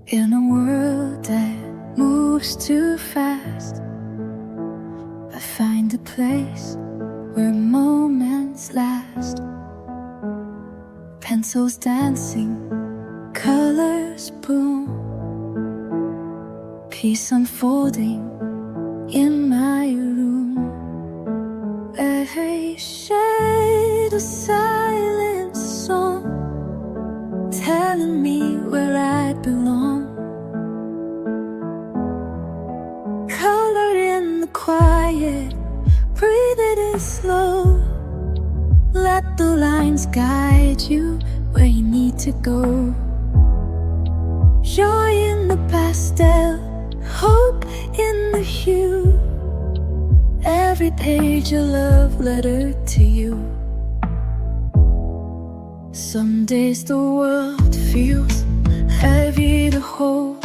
In a world that moves too fast, I find a place where moments last. Pencils dancing, colors bloom, peace unfolding in my room. Every shade a silent song, telling me where I belong. Color in the quiet, breathe it in slow. Let the lines guide you where you need to go. Joy in the pastel, hope in the hue. Every page a love letter to you. Some days the world feels heavy to hold,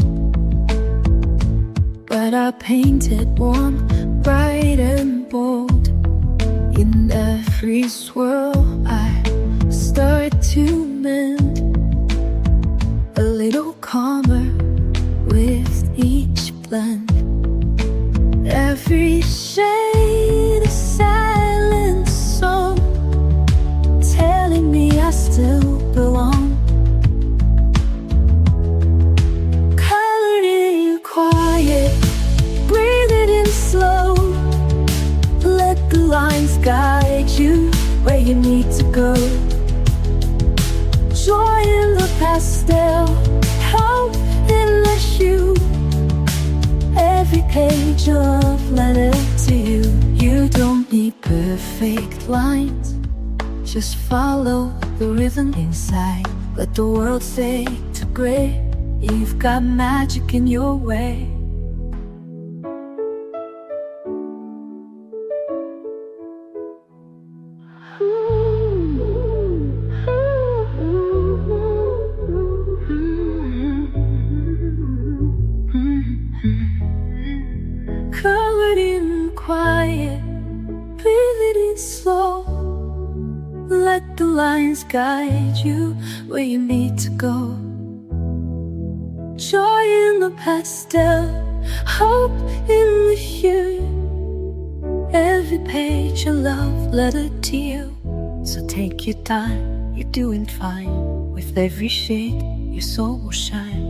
but I paint it warm, bright and bold. In every swirl I start to mend, a little calmer with each blend. Every shade a silent song, telling me I still belong. Color in quiet, breathe it in slow. Let the lines guide you where you need to go. Joy in the pastel, hope in the hue. Every page a love letter to you. You don't need perfect lines, just follow the rhythm inside. Let the world fade to gray. You've got magic in your way. Colored in quiet, breathe it in slow. Let the lines guide you where you need to go. Joy in the pastel, hope in the hue. Every page a love letter to you. So take your time, you're doing fine. With every shade, your soul will shine.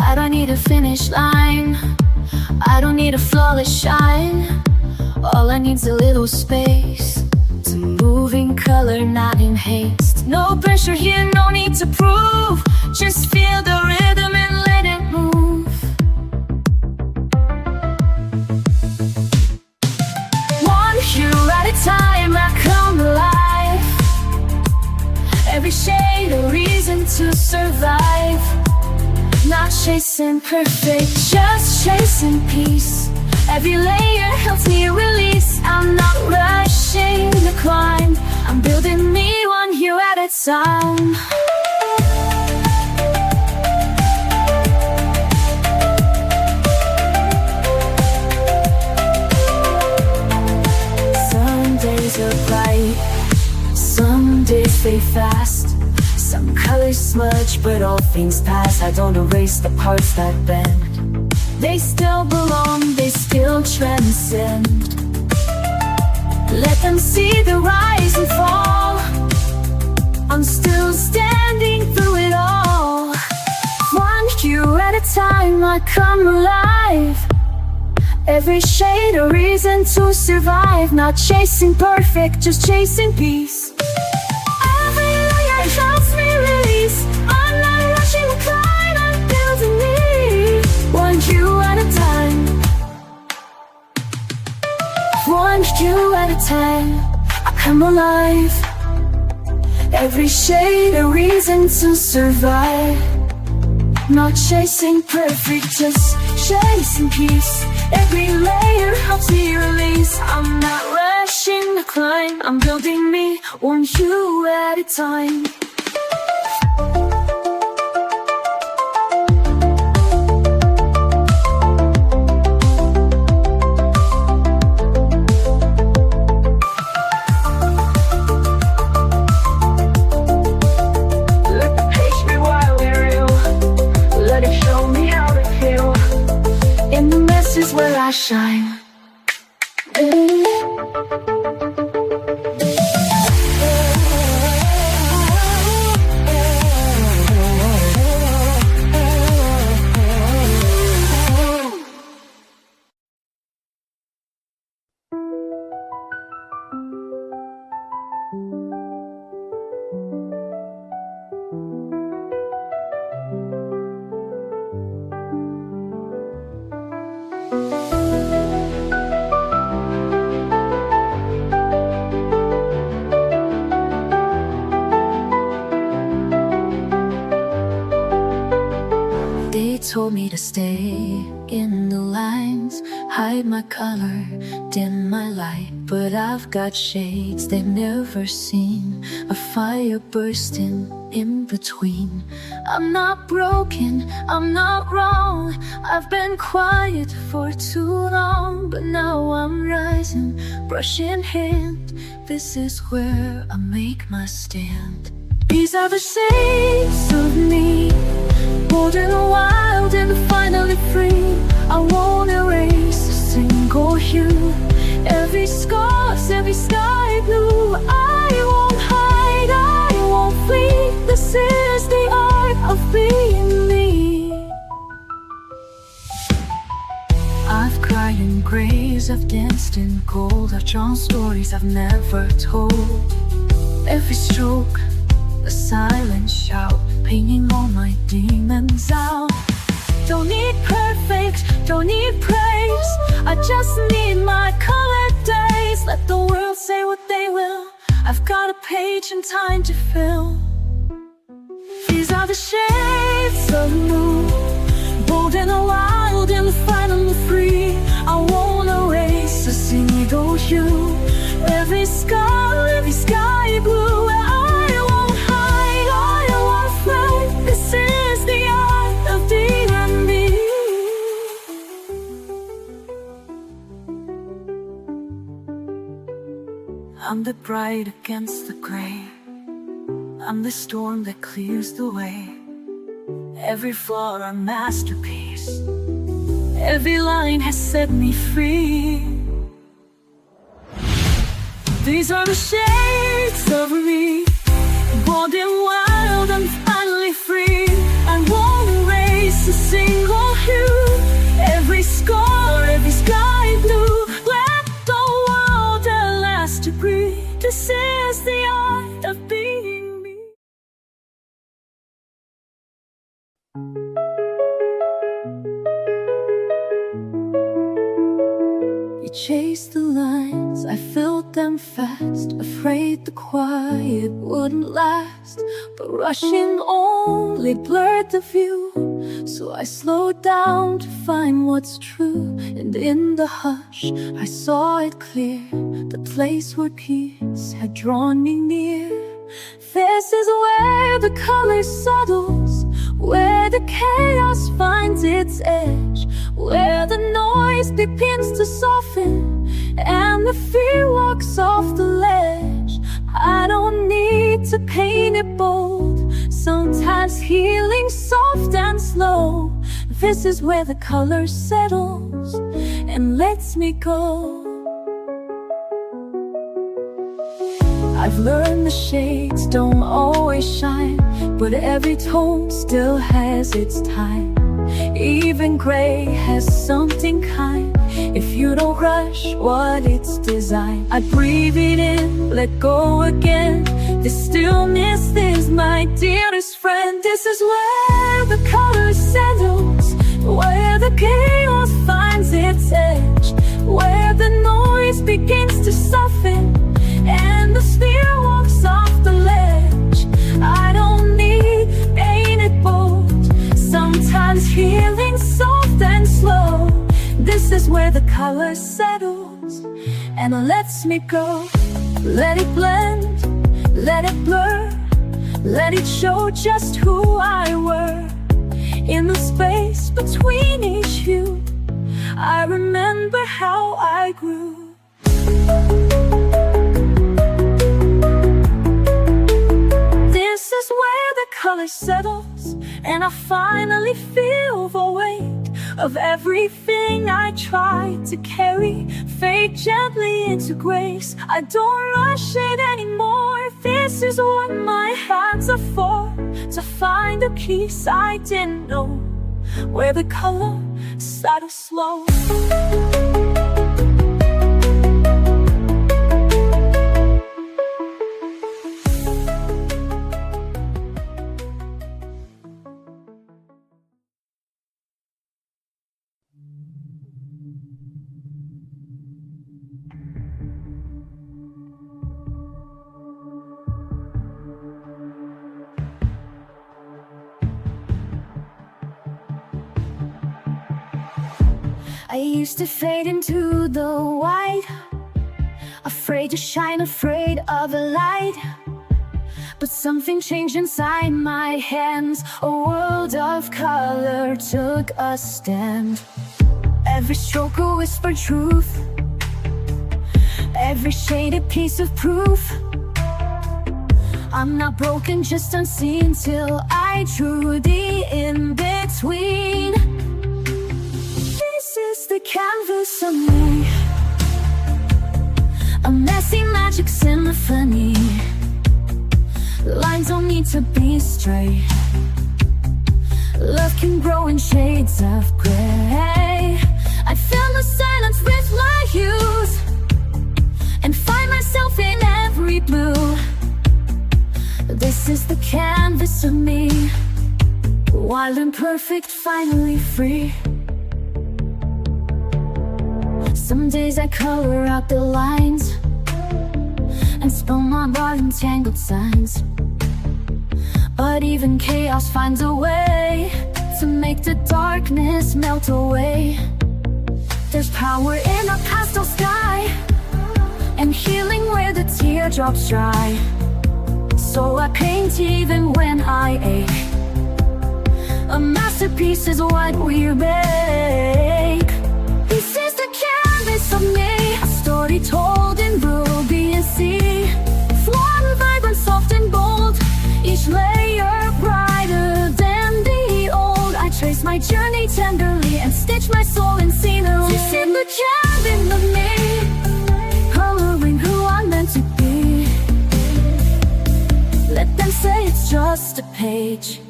I don't need a finish line, I don't need a flawless shine. All I need's a little space to move in color, not in haste. No pressure here, no need to prove. Just feel the rhythm and let it move. One hue at a time, I come alive. Every shade a reason to survive. Not chasing perfect, just chasing peace. Every layer helps me release. I'm not rushing the climb, I'm building me one hue at a time. Some days are bright, some days fade fast. Some colors smudge, but all things pass. I don't erase the parts that bend. They still belong, they still transcend. Let them see the rise and fall. I'm still standing through it all. One hue at a time, I come alive. Every shade a reason to survive. Not chasing perfect, just chasing peace. Every layer helps me release. I'm not rushing the climb, I'm building me one hue at a time. One hue at a time, I come alive. Every shade a reason to survive. Not chasing perfect, just chasing peace. Every layer helps me release. I'm not ready. climb. I'm building me, one hue at a time. Let the page be wild and real. Let it show me how to feel. In the mess is where I shine. They told me to stay in the lines, hide my color, dim my light. But I've got shades they've never seen, a fire bursting in between. I'm not broken, I'm not wrong. I've been quiet for too long, but now I'm rising, brush in hand. This is where I make my stand. These are the shades of me, bold and wild and finally free. I won't erase a single hue, every scar's, every sky blue. I won't hide, I won't flee. This is the art of being me. I've cried in grays, I've danced in gold, I've drawn stories I've never told. Every stroke, a silent shout, painting all my demons out. Don't need perfect, don't need praise, I just need my colored days. Let the world say what they will, I've got a page and time to fill. These are the shades of blue, bold and wild and finally free. I won't erase a single hue, every scar, every sky blue. I'm the bright against the gray, I'm the storm that clears the way. Every flaw a masterpiece, every line has set me free. These are the shades of me, bold and wild and finally free. I won't erase a single hue, every scar, every sky blue. Let the world at last agree, this is the art of being me. We chased the lines, I filled them fast, afraid the quiet wouldn't last. But rushing only blurred the view, so I slowed down to find what's true. And in the hush I saw it clear, the place where peace had drawn me near. This is where the color settles, where the chaos finds its edge, where the noise begins to soften and the fear walks off the ledge. I don't need to paint it bold, sometimes healing soft and slow. This is where the color settles and lets me go. I've learned the shades don't always shine, but every tone still has its time. Even gray has something kind, if you don't rush what it's designed. I breathe it in, let go again. This stillness is my dearest friend. This is where the color settles, where the chaos finds its edge, where the noise begins to soften and the sphere walks off the ledge. I don't need painted bold, sometimes healing soft and slow. This is where the color settles and lets me go. Let it blend, let it blur, let it show just who I were. In the space between each hue, I remember how I grew. This is where the color settles, and I finally feel the weight of everything I tried to carry. Fade gently into grace, I don't rush it anymore. This is what my hands are for, to find a piece I didn't know, where the color started slow. I used to fade into the white, afraid to shine, afraid of the light. But something changed inside my hands. A world of color took a stand. Every stroke a whispered truth, every shade a piece of proof. I'm not broken, just unseen, till I drew the in-between. This is the canvas of me, a messy magic symphony. Lines don't need to be straight. Love can grow in shades of gray. I fill the silence with my hues and find myself in every blue. This is the canvas of me, wild and perfect, finally free. Some days I color out the lines and spell my body in tangled signs. But even chaos finds a way to make the darkness melt away. There's power in a pastel sky, and healing where the teardrops dry. So I paint even when I ache. A masterpiece is what we make. This is the canvas of me, a story told in ruby and sea. Flawed, vibrant, soft and bold, each layer brighter than the old. I trace my journey tenderly and stitch my soul in scenery. This is the canvas of me, coloring who I'm meant to be. Let them say it's just a page,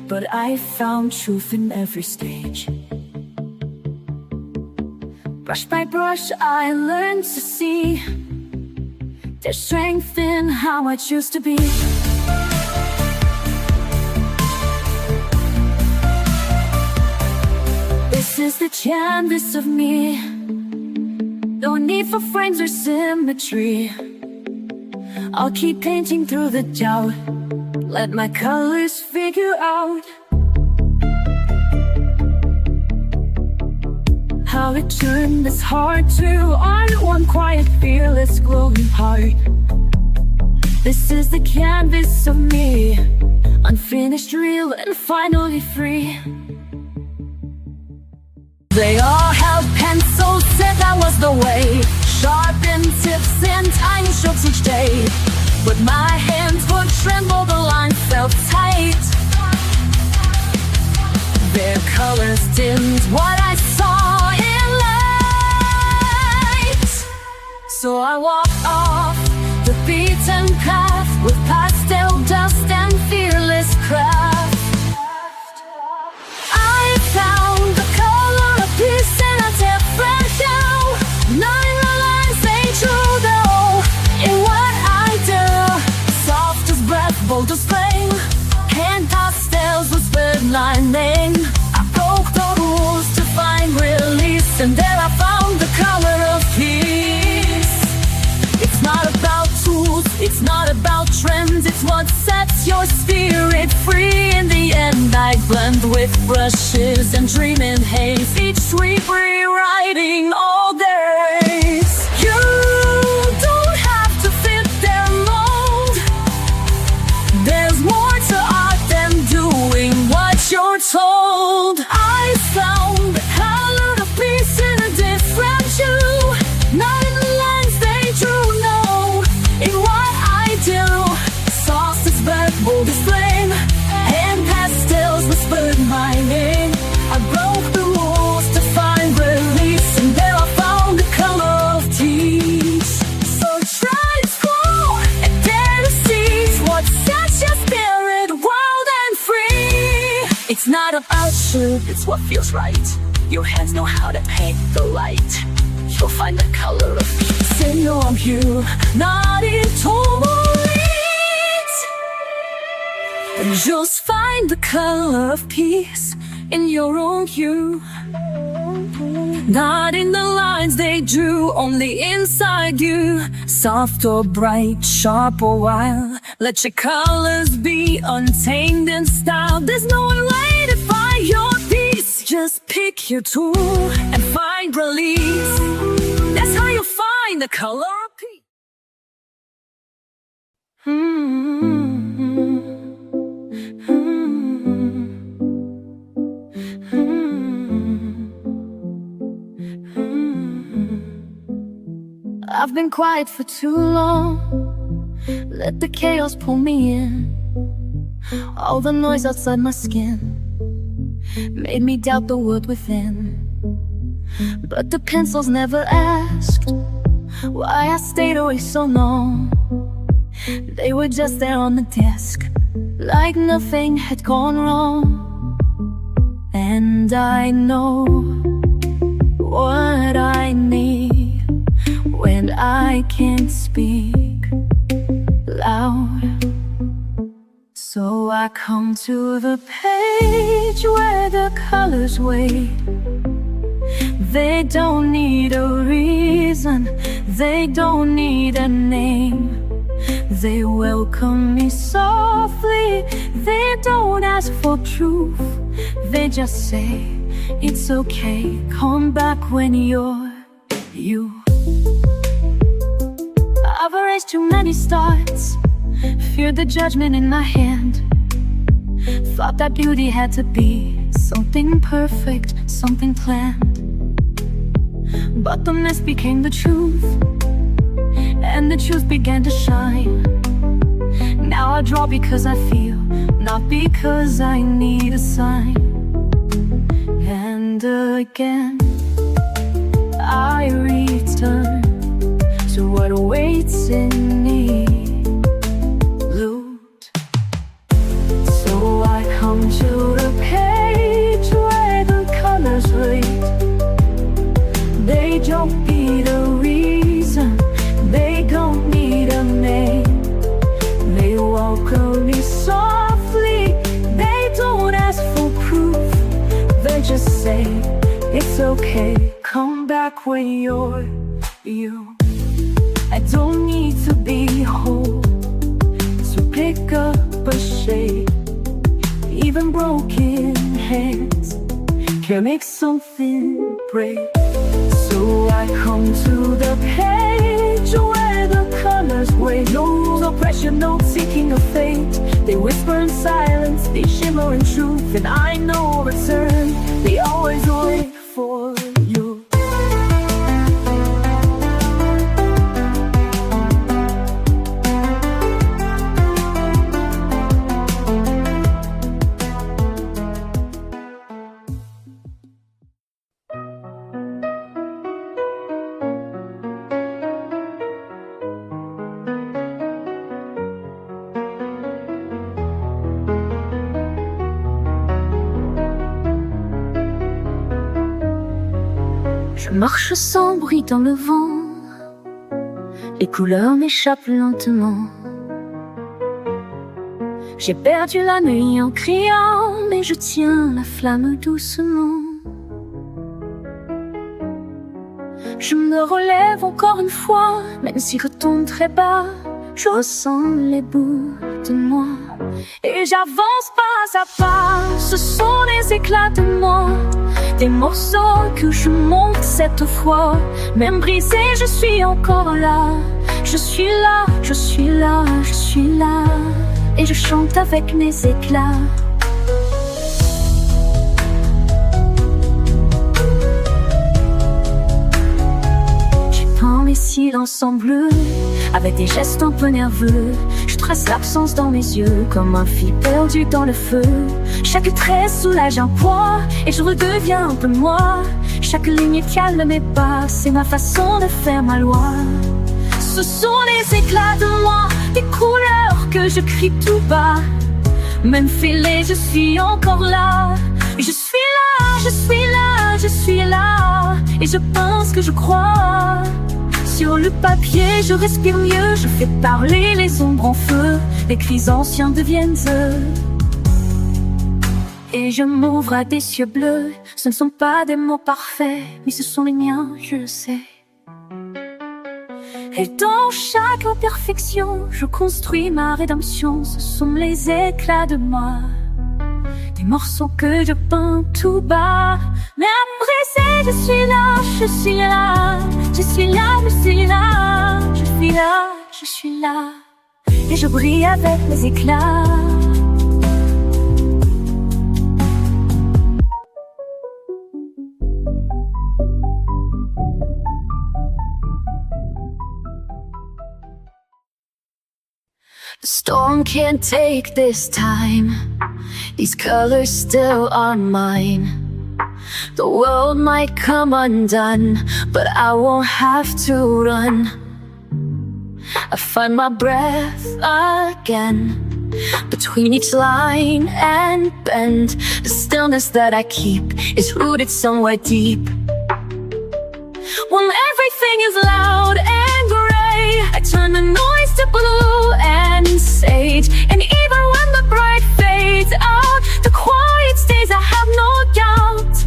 but I found truth in every stage. Brush by brush I learned to see there's strength in how I choose to be. This is the canvas of me, no need for frames or symmetry. I'll keep painting through the doubt, let my colors figure out how it turned this heart to art. One quiet, fearless, glowing heart. This is the canvas of me, unfinished, real, and finally free. They all held pencils, said that was the way. Sharpened tips and tiny strokes each day. But my hands would tremble, the line felt tight. Their colors dimmed what I saw in light. So I walked off the beaten path with pastel dust and fearless craft. I found the color of peace in a different hue. Not in the lines they drew, though, in what I do. Soft as breath, bold as flame, Pan Pastels whispered my name. I broke the rules to find release, and there I found the color of peace. It's not about tools, it's not about trends, it's what sets your spirit free. In the end I blend with brushes and dream in haze, each sweep rewriting all days. You don't have to feel not about you, it's what feels right. Your hands know how to paint the light. You'll find the color of peace in your hue, not in tourmaline. And just find the color of peace in your own hue, not in the lines they drew, only inside you. Soft or bright, sharp or wild, let your colors be untamed in style. There's no one way to find your peace. Just pick your tool and find release. That's how you find the color of peace. I've been quiet for too long. Let the chaos pull me in. All the noise outside my skin made me doubt the word within. But the pencils never asked why I stayed away so long. They were just there on the desk, like nothing had gone wrong. And I know what I need when I can't speak loud. So I come to the page where the colors wait. They don't need a reason, they don't need a name. They welcome me softly, they don't ask for proof. They just say, it's okay, come back when you're you. I've erased too many starts, feared the judgment in my hand. Thought that beauty had to be something perfect, something planned. But the mess became the truth, and the truth began to shine. Now I draw because I feel, not because I need a sign. And again I return to what awaits in me. Loot. So I come to the page where the colors rate. They don't need a reason, they don't need a name. They welcome me softly, they don't ask for proof. They just say, it's okay, come back when you're you. I don't need to be whole to pick up a shade. Even broken hands can make something break. So I come to the page where the colors wait. No rules, no pressure, no seeking of fate. They whisper in silence, they shimmer in truth. And I know return, they always wait for you. Je marche sans bruit dans le vent, les couleurs m'échappent lentement. J'ai perdu la nuit en criant, mais je tiens la flamme doucement. Je me relève encore une fois, même si je tombe très bas, je ressens les bouts de moi. Et j'avance pas à pas, ce sont des éclats de moi, des morceaux que je monte cette fois. Même brisé, je suis encore là. Je suis là, je suis là, je suis là. Et je chante avec mes éclats. J'étends mes silences en bleu, avec des gestes un peu nerveux. Je trace l'absence dans mes yeux, comme un fil perdu dans le feu. Chaque trait soulage un poids, et je redeviens un peu moi. Chaque ligne calme mes pas, c'est ma façon de faire ma loi. Ce sont les éclats de moi, des couleurs que je crie tout bas. Même fêlé, je suis encore là. Et je suis là, je suis là, je suis là. Et je pense que je crois. Sur le papier, je respire mieux. Je fais parler les ombres en feu. Les cris anciens deviennent eux. Et je m'ouvre à des cieux bleus. Ce ne sont pas des mots parfaits, mais ce sont les miens, je le sais. Et dans chaque imperfection, je construis ma rédemption. Ce sont les éclats de moi, des morceaux que je peins tout bas. Même brisé, je suis là, je suis là. Je suis là, je suis là. Je suis là, je suis là. Et je brille avec mes éclats. The storm can't take this time. These colors still are mine. The world might come undone, but I won't have to run. I find my breath again between each line and bend. The stillness that I keep is rooted somewhere deep. When everything is loud and gray, I turn the noise to blue and sage. And even when the bright fades out, the quiet stays, I have no doubt.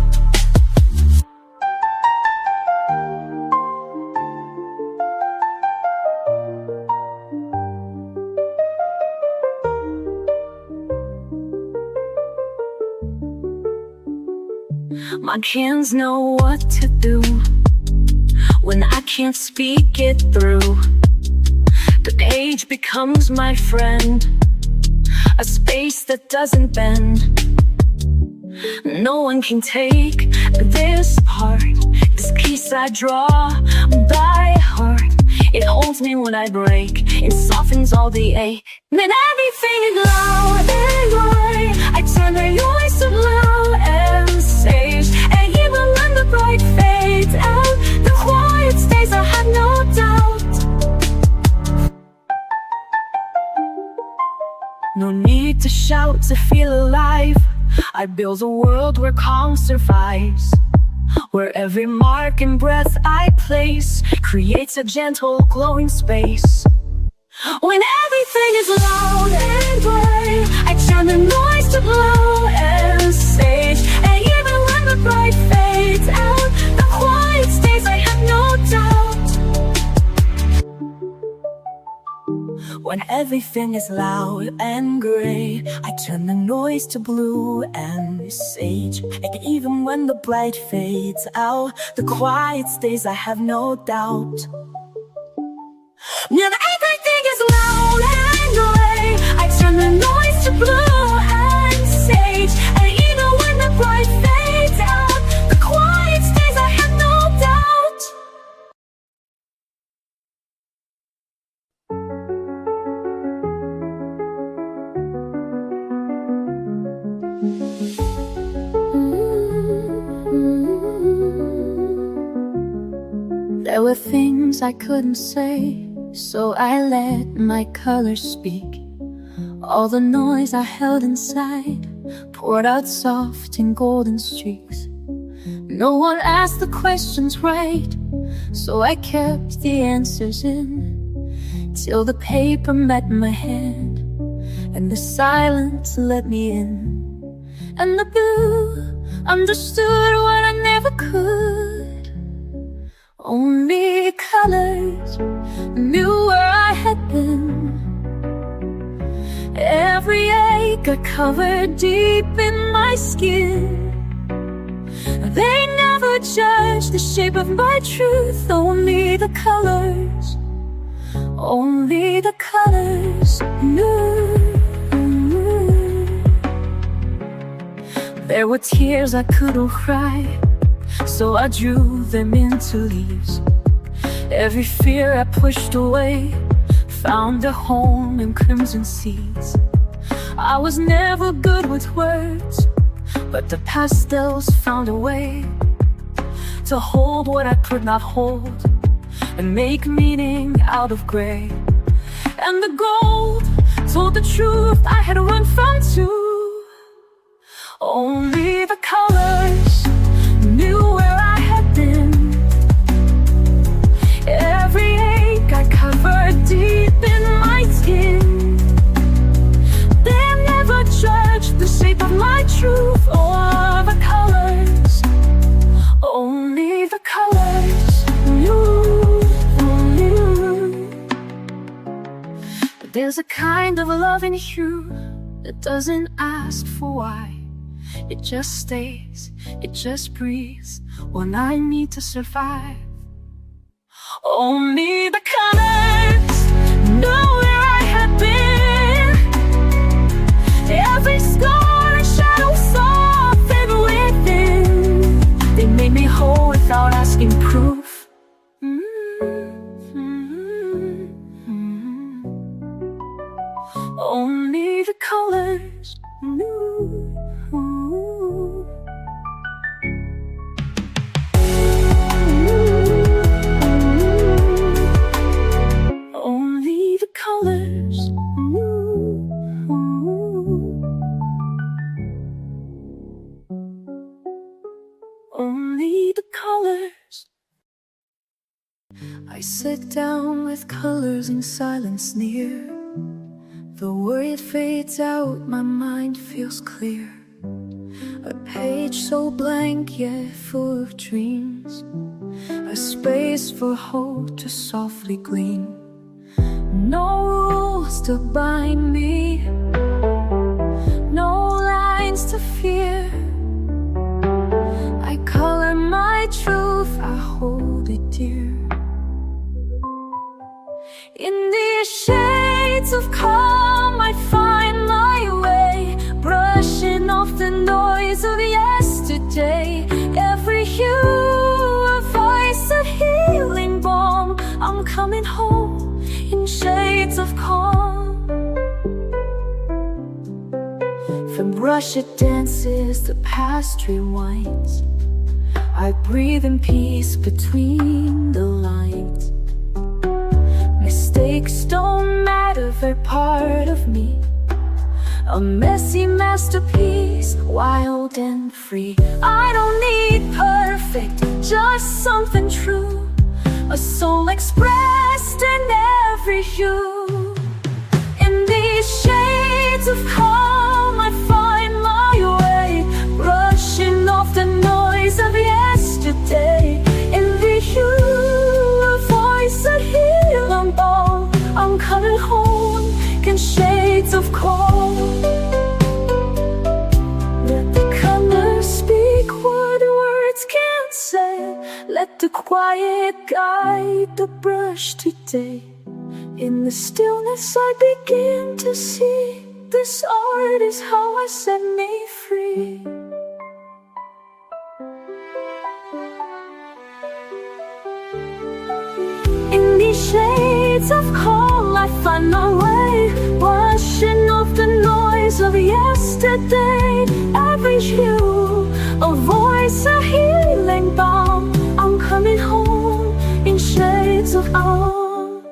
My hands know what to do when I can't speak it through. The page becomes my friend, a space that doesn't bend. No one can take this part, this piece I draw by heart. It holds me when I break, it softens all the ache. Then everything is loud and gray, I turn the noise to blue and sage. And even when the bright fades out, the quiet stays, I have no doubt. No need to shout to feel alive. I build a world where calm survives, where every mark and breath I place creates a gentle glowing space. When everything is loud and gray, I turn the noise to blue and sage. And even when the bright fades out, the quiet stays, I have no doubt. When everything is loud and gray, I turn the noise to blue and sage. And even when the bright fades out, the quiet stays, I have no doubt. When everything is loud and gray, I turn the noise to blue and sage. And even when the bright fades out, the quiet stays, I have no doubt. There were things I couldn't say, so I let my colors speak. All the noise I held inside poured out soft in golden streaks. No one asked the questions right, so I kept the answers in, till the paper met my hand and the silence let me in. And the blue understood what I never could. Only colors knew where I had been. Every ache I covered deep in my skin. They never judged the shape of my truth. Only the colors knew. There were tears I couldn't cry, so I drew them into leaves. Every fear I pushed away found a home in crimson seeds. I was never good with words, but the pastels found a way to hold what I could not hold and make meaning out of gray. And the gold told the truth, I had to run from too. Only the colors knew where I had been. Every ache I covered deep in my skin. They never judged the shape of my truth or the colors. Only the colors knew. But there's a kind of love in you that doesn't ask for why. It just stays, it just breathes when I need to survive. Only the colors know where I had been. Every scar and shadow saw fade within. They made me whole without asking proof. Only the colors knew. Only the colors knew. Only the colors. I sit down with colors in silence near. The worry fades out, my mind feels clear. A page so blank yet full of dreams. A space for hope to softly gleam. No rules to bind me, no lines to fear. I color my truth, I hold it dear. In these shades of calm I find my way, brushing off the noise of yesterday. Every hue a voice, a healing balm. I'm coming home in shades of calm. From brush it dances, the past rewinds. I breathe in peace between the lines. Mistakes don't matter, they're part of me. A messy masterpiece, wild and free. I don't need perfect, just something true. A soul expressed in every hue. In these shades of calm I find my way, brushing off the noise of yesterday. In the hue a voice, a healing balm. I'm coming home in shades of calm. Let the colors speak what words can't say. Let the quiet guide the brush today. In the stillness I begin to see, this art is how I set me free. In these shades of calm I find my way, washing off the noise of yesterday. Every hue, a voice, a healing balm. I'm coming home in shades of calm.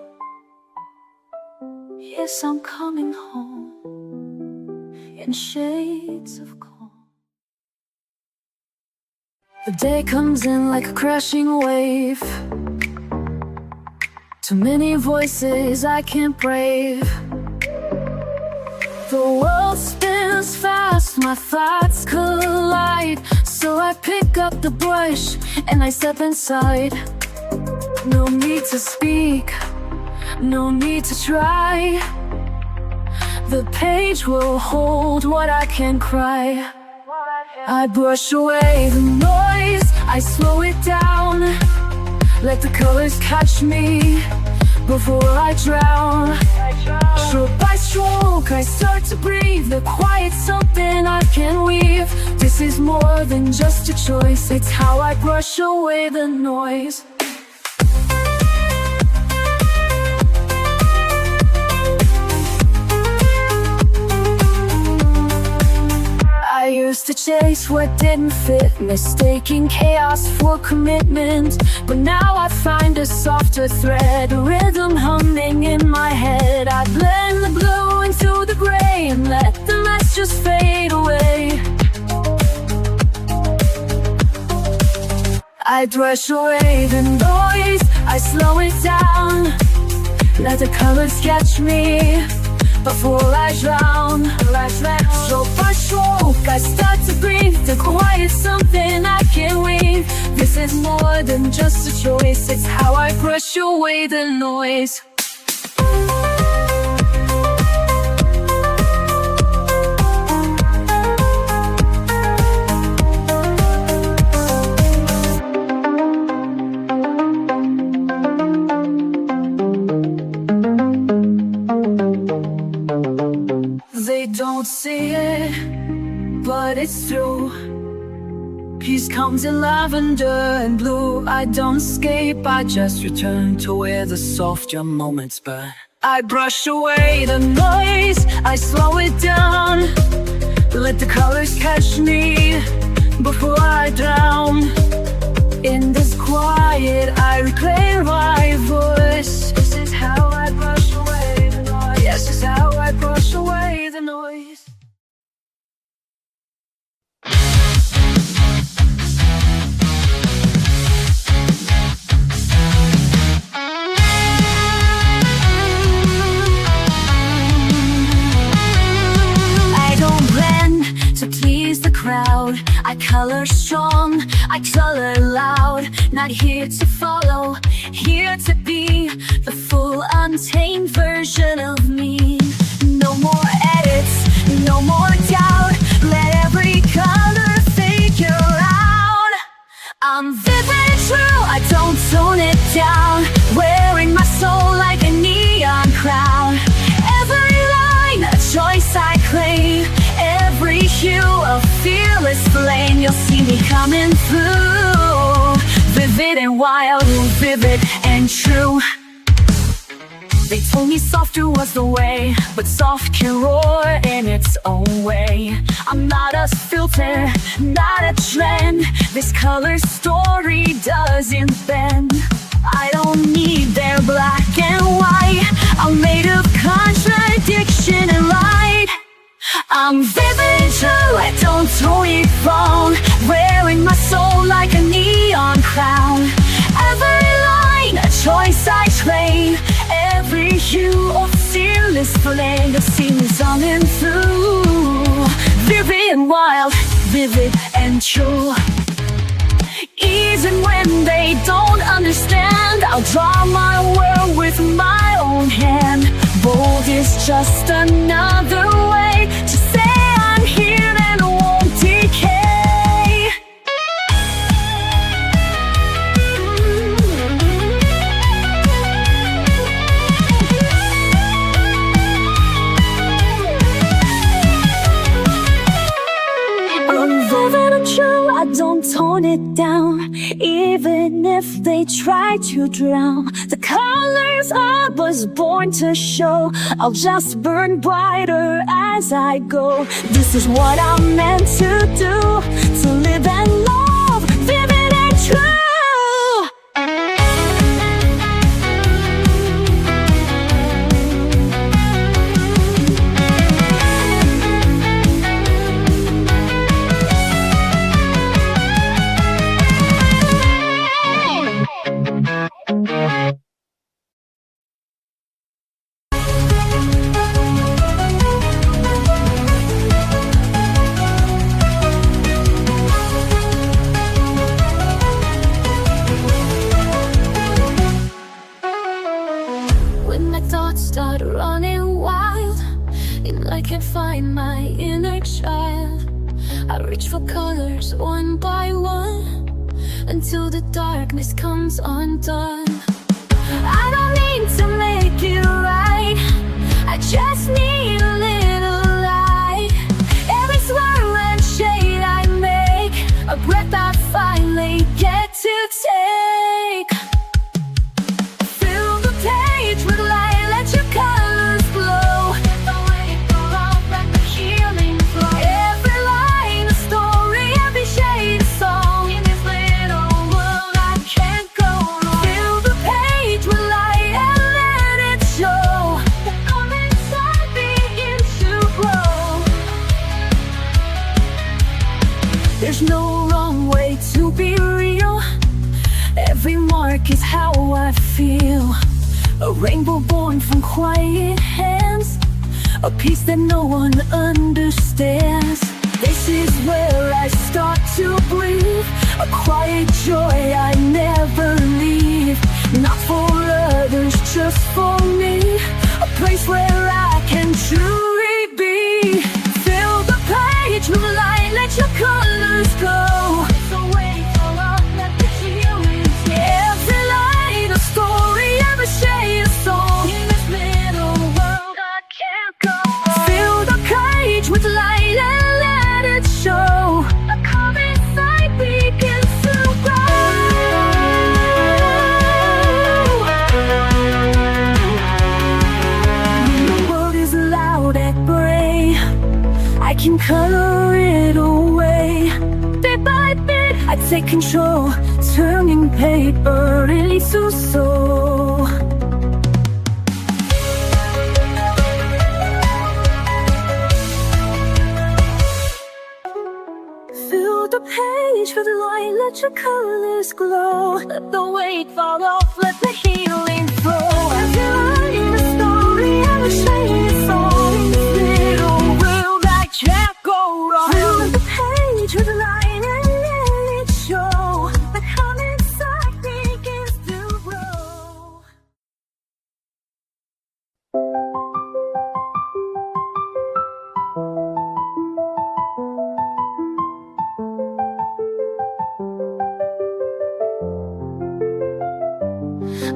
Yes, I'm coming home in shades of calm. The day comes in like a crashing wave. Too many voices I can't brave. The world spins fast, my thoughts collide. So I pick up the brush and I step inside. No need to speak, no need to try. The page will hold what I can cry. I brush away the noise, I slow it down. Let the colors catch me before I drown. Stroke by stroke I start to breathe. The quiet's something I can weave. This is more than just a choice, it's how I brush away the noise. I used to chase what didn't fit, mistaking chaos for commitment. But now I find a softer thread, a rhythm humming in my head. I blend the blue into I brush away the noise, I slow it down. Let the colors catch me before I drown. Stroke by stroke, I start to breathe. The quiet is something I can't weave. This is more than just a choice, it's how I brush away the noise. They don't see it, but it's true. Peace comes in lavender and blue. I don't escape, I just return to where the softer moments burn. I brush away the noise, I slow it down. Let the colors catch me before I drown. In this quiet, I reclaim my voice. This is how I brush away the noise. Yes, this is how I brush away the noise. I color strong, I color loud. Not here to follow, here to be the full untamed version of me. No more edits, no more doubt. Let every color figure out. I'm vivid and true, I don't tone it down. Wearing my soul like a neon crown. Every line, a choice I claim. Every hue of fearless flame, you'll see me coming through. Vivid and wild, vivid and true. They told me softer was the way, but soft can roar in its own way. I'm not a filter, not a trend. This color story doesn't bend. I don't need their black and white. I'm made of contradiction and light. I'm vivid and true, I don't tone it wrong. Wearing my soul like a neon crown. Every line, a choice I claim. Every hue of fearless flame, you'll see me zooming through. Vivid and wild, vivid and true. Even when they don't understand, I'll draw my world with my own hand. Bold is just another way to say I'm here and won't decay. I'm vivid and true, I don't tone it down. Even if they try to drown the colors I was born to show, I'll just burn brighter as I go. This is what I'm meant to do, to live and love, vivid and true. Start running wild, and I can't find my inner child. I reach for colors one by one until the darkness comes undone. I don't need to make it right, I just need a little light. Every swirl and shade I make, a breath I finally get to take. Fill the page with light. Your colors glow, the way it goes on, let the healing flow. Every line a story, every shade a song. In this little world I can't go wrong. Fill the page with light and let rainbow born from quiet hands, a peace that no one understands. This is where I start to breathe, a quiet joy I never leave. Not for others, just for me, a place where I can truly be. Fill the page with light, let your colors go. So wait for love, let the healing flow. Every light a story, every shade a song. In this little world I can't go. Fill the page with light and let it show. A calm inside begins to grow. When the world is loud and gray, I can color it away. Bit by bit, I take control, turning paper into soul. Fill the page with light, let your colors glow. Let the weight fall off, let the healing flow. Every line in the story, every shade is song. In this little world I can't go wrong. Fill the page with light and let it show. The calm inside begins to grow.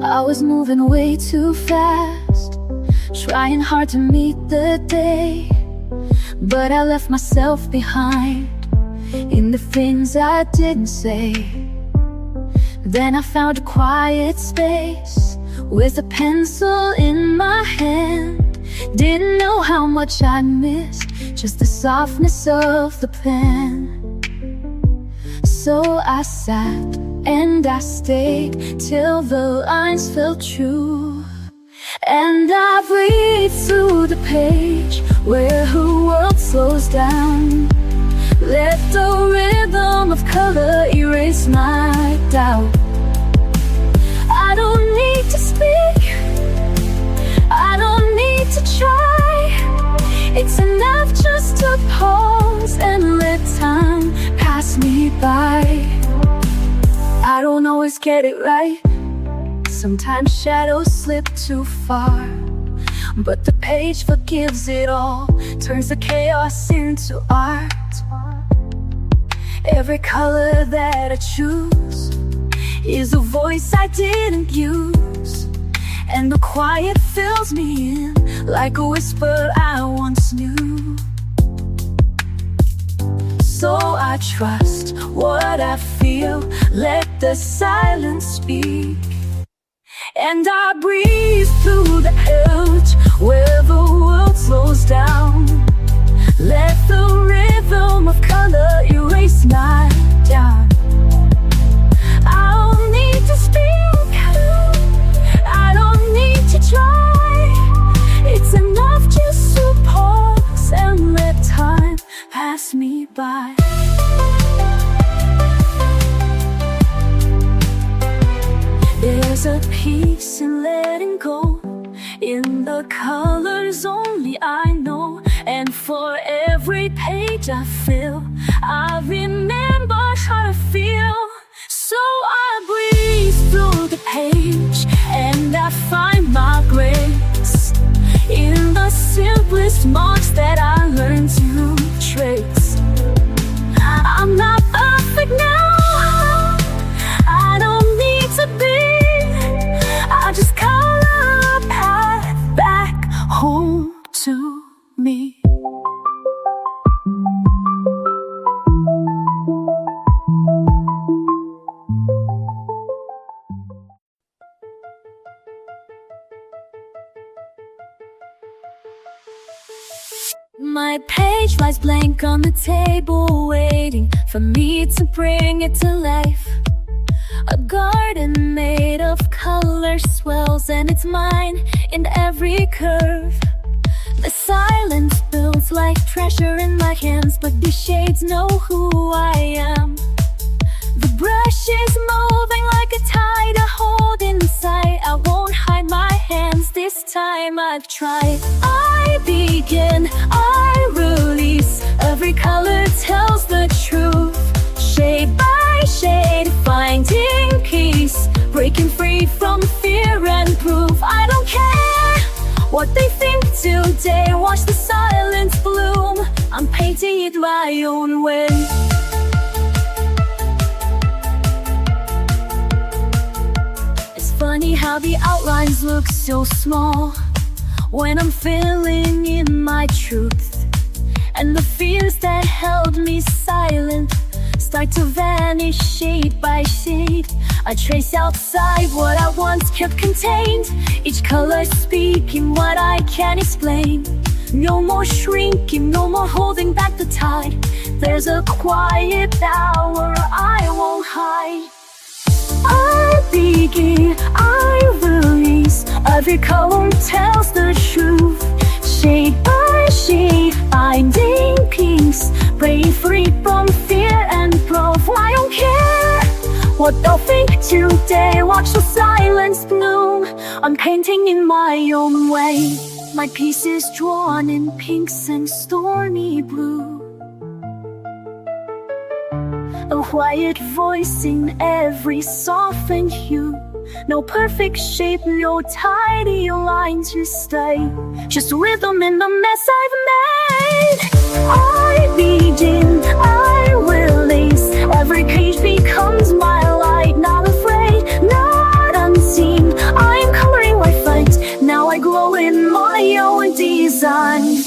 I was moving way too fast, trying hard to meet the day, but I left myself behind in the things I didn't say. Then I found a quiet space with a pencil in my hand. Didn't know how much I'd missed, just the softness of the pen. So I sat and I stayed till the lines felt true. And I breathed through the page where the world slows down. Let the rhythm of color erase my doubt. I don't need to speak, I don't need to try. It's enough just to pause and let time pass me by. I don't always get it right, sometimes shadows slip too far, but the page forgives it all, turns the chaos into art. Every color that I choose is a voice I didn't use, and the quiet fills me in like a whisper I once knew. So I trust what I feel, let the silence speak. And I breathe through the edge where the world slows down. Let the rhythm of color erase my doubt. I don't need to speak, I don't need to try. It's enough just to pause and let time pass me by. There's a peace in letting go, in the colors only I know. And for every page I fill, I remember how to feel. So I breathe through the page and I find my grace in the simplest marks that I learned to trace. I'm not perfect now, I don't need to be. I just color a path back home to me. My page lies blank on the table, waiting for me to bring it to life. A garden made of color swells, and it's mine in every curve. The silence builds like treasure in my hands, but the shades know who I am. The brush is moving like a tide I hold inside. I won't hide my hands, this time I've tried. I begin, I release. Every color tells the truth. Shade by shade, finding peace. Breaking free from fear and proof. I don't care what they think today. Watch the silence bloom. I'm painting it my own way. It's funny how the outlines look so small when I'm filling in my truth, and the fears that held me silent start to vanish shade by shade. I trace outside what I once kept contained, each color speaking what I can't explain. No more shrinking, no more holding back the tide. There's a quiet power I won't hide. I begin, I release. Every color tells the truth. Shade by shade, finding peace. Break free from fear and proof. I don't care what they'll think today. Watch the silence bloom. I'm painting in my own way. My piece is drawn in pinks and stormy blue. A quiet voice in every softened hue. No perfect shape, no tidy line to stay. Just rhythm in the mess I've made. I begin, I release. Every page becomes my light. Not afraid, not unseen. I'm coloring my fight. Now I glow in my own design.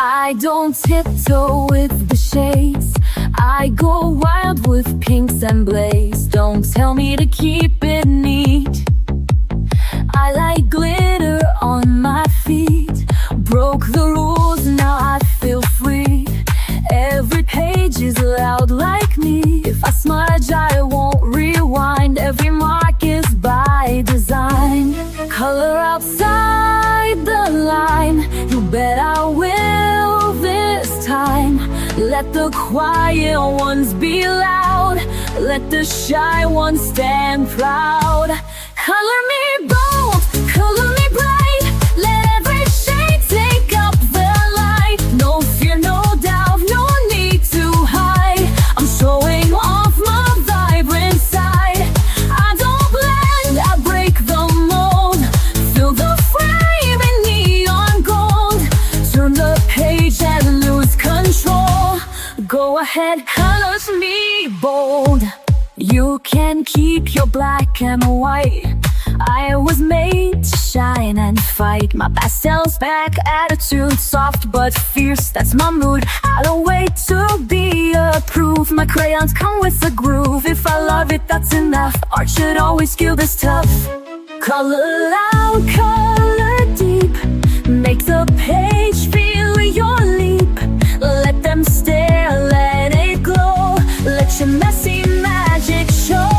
I don't tiptoe with the shades. I go wild with pinks and blaze. Don't tell me to keep it neat. I like glitter on my feet. Broke the rules, now I feel free. Every page is loud like me. If I smudge, I won't rewind. Every mark is by design. Color outside the line. You bet I will this time. Let the quiet ones be loud. Let the shy ones stand proud. Color me bold, color me bright. Let every shade take up the light. No fear, no doubt, no need to hide. I'm showing off my vibrant side. I don't blend, I break the mold. Fill the frame in neon gold. Turn the page and lose control. Go ahead, colors me bold. You can keep your black and white. I was made to shine and fight. My pastels back, attitude soft but fierce. That's my mood. I don't wait to be approved. My crayons come with a groove. If I love it, that's enough. Art should always feel this tough. Color loud, color deep. Make the page feel your leap. Let them stare, let it glow. Let your messy magic show.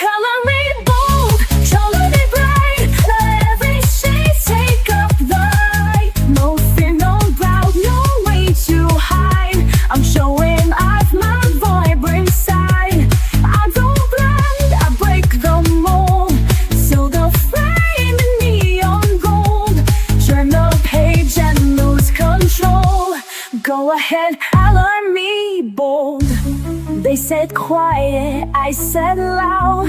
Color me bold, color me bright. Let every shade take up the light. No fear, no doubt, no way to hide. I'm showing off my vibrant side. I don't blend, I break the mold. Till the frame in neon gold. Turn the page and lose control. Go ahead, color me bold. They said quiet, I said loud.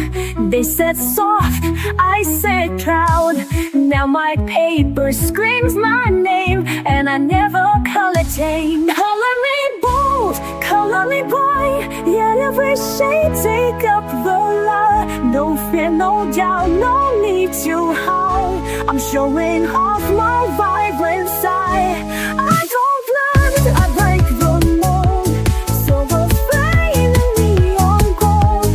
They said soft, I said proud. Now my paper screams my name, and I never color tame. Color me bold, color me bright. Yet every shade take up the light. No fear, no doubt, no need to hide. I'm showing off my vibrant side. I don't blend, I break the mold. Silver flame in neon gold.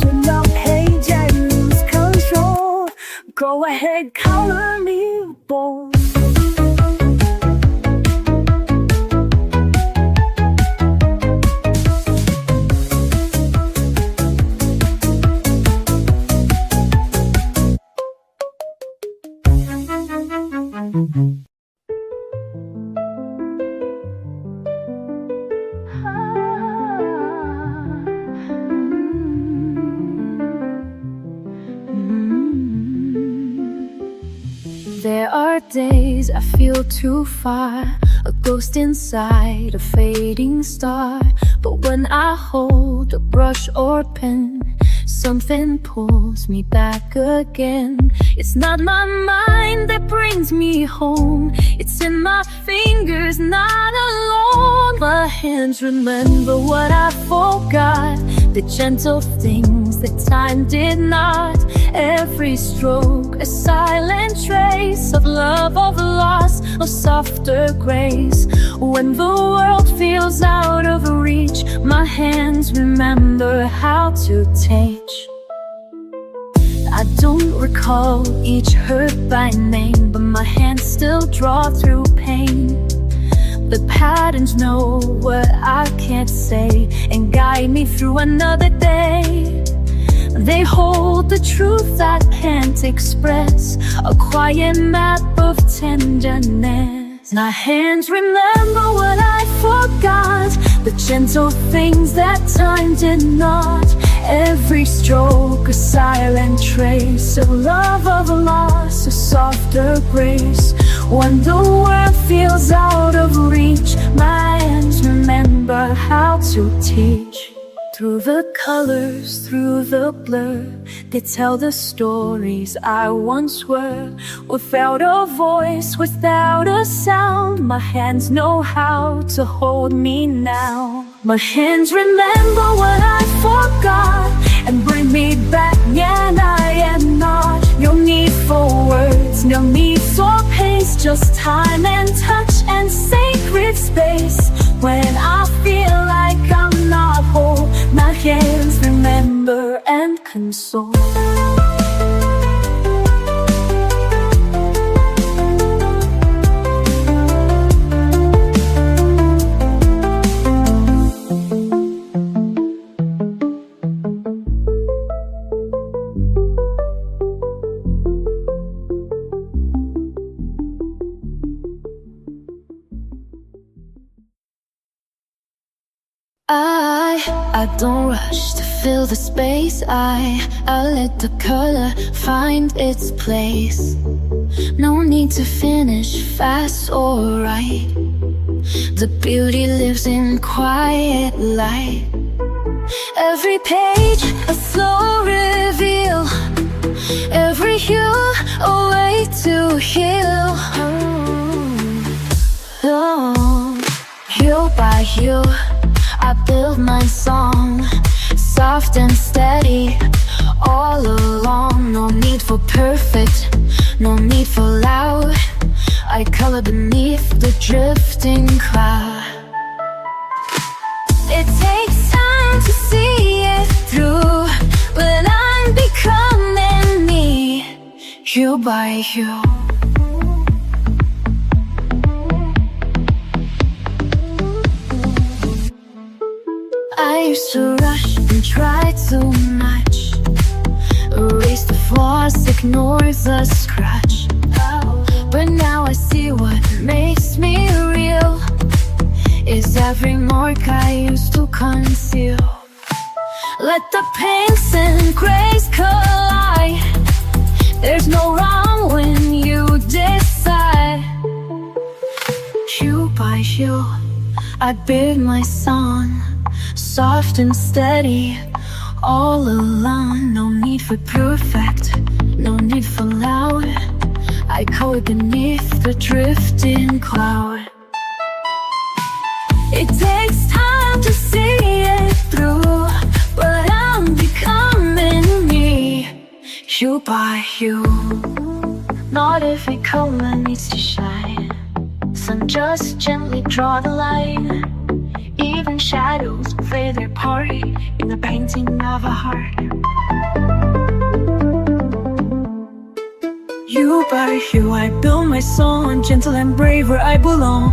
Turn the page and lose control. Go ahead, color me bold. too far, a ghost inside a fading star. But when I hold a brush or pen, something pulls me back again. It's not my mind that brings me home, it's in my fingers, not alone. My hands remember what I forgot, the gentle things that time did not. Every stroke a silent trace of love, of loss, of softer grace. When the world feels out of reach, my hands remember how to teach. I don't recall each hurt by name, but my hands still draw through pain. The patterns know what I can't say and guide me through another day. They hold the truth I can't express, a quiet map of tenderness. My hands remember what I forgot, the gentle things that time did not. Every stroke a silent trace of love, of loss, a softer grace. When the world feels out of reach, my hands remember how to teach. Through the colors, through the blur, they tell the stories I once were. Without a voice, without a sound, my hands know how to hold me now. My hands remember what I forgot and bring me back when I am not. No need for words, no need for pace, just time and touch and sacred space. When I feel like I'm not whole, my hands remember and console. I don't rush to fill the space. I let the color find its place. No need to finish fast or right. The beauty lives in quiet light. Every page a slow reveal, every hue a way to heal. Hue by hue I build my song, soft and steady, all along. No need for perfect, no need for loud. I color beneath the drifting cloud. It takes time to see it through, but I'm becoming me, hue by hue. I used to rush and try too much, erase the flaws, ignore the scratch. But now I see what makes me real, is every mark I used to conceal. Let the pinks and grays collide, there's no wrong when you decide. Hue by hue I build my song, soft and steady, all along. No need for perfect, no need for loud. I color beneath the drifting cloud. It takes time to see it through, but I'm becoming me, hue by hue. Not every color needs to shine, some just gently draw the line. Even shadows play their part in the painting of a heart. Hue by hue I build my song, gentle and brave where I belong.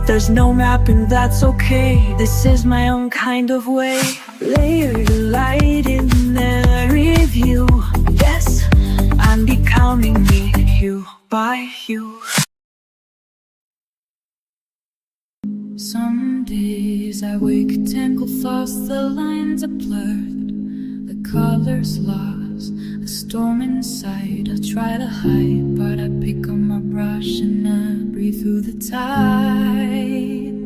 There's no map and that's okay, this is my own kind of way. Layered light in the review, yes, I'm becoming me, hue by hue. Some days I wake tangled thoughts, the lines are blurred, the colors lost, a storm inside. I try to hide, but I pick up my brush and I breathe through the tide.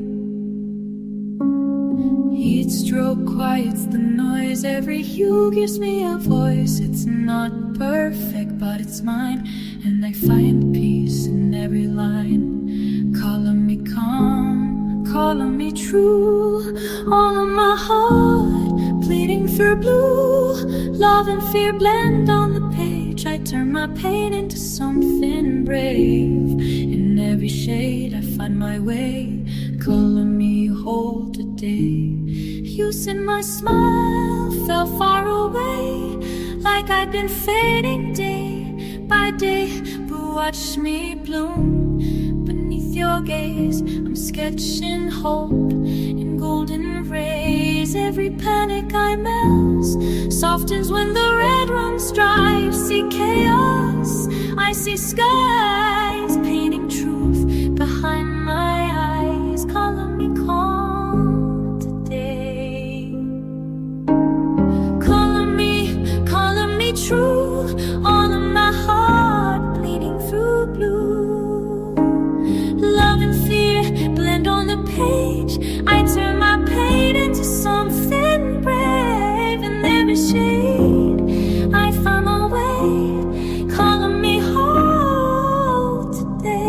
Heat stroke quiets the noise, every hue gives me a voice. It's not perfect, but it's mine, and I find peace in every line. Color me calm, color me true, all of my heart bleeding through blue. Love and fear blend on the page, I turn my pain into something brave. In every shade I find my way, color me whole today. You said my smile fell far away, like I'd been fading day by day. But watch me bloom beneath your gaze. I'm sketching hope in golden rays. Every panic I melt softens when the red runs dry. I see chaos, I see skies, painting truth behind my eyes. Color me calm today. Color me true, all of my heart bleeding through blue. Love and fear blend on the page, I turn my pain into something brave. In every shade I find my way, color me whole today.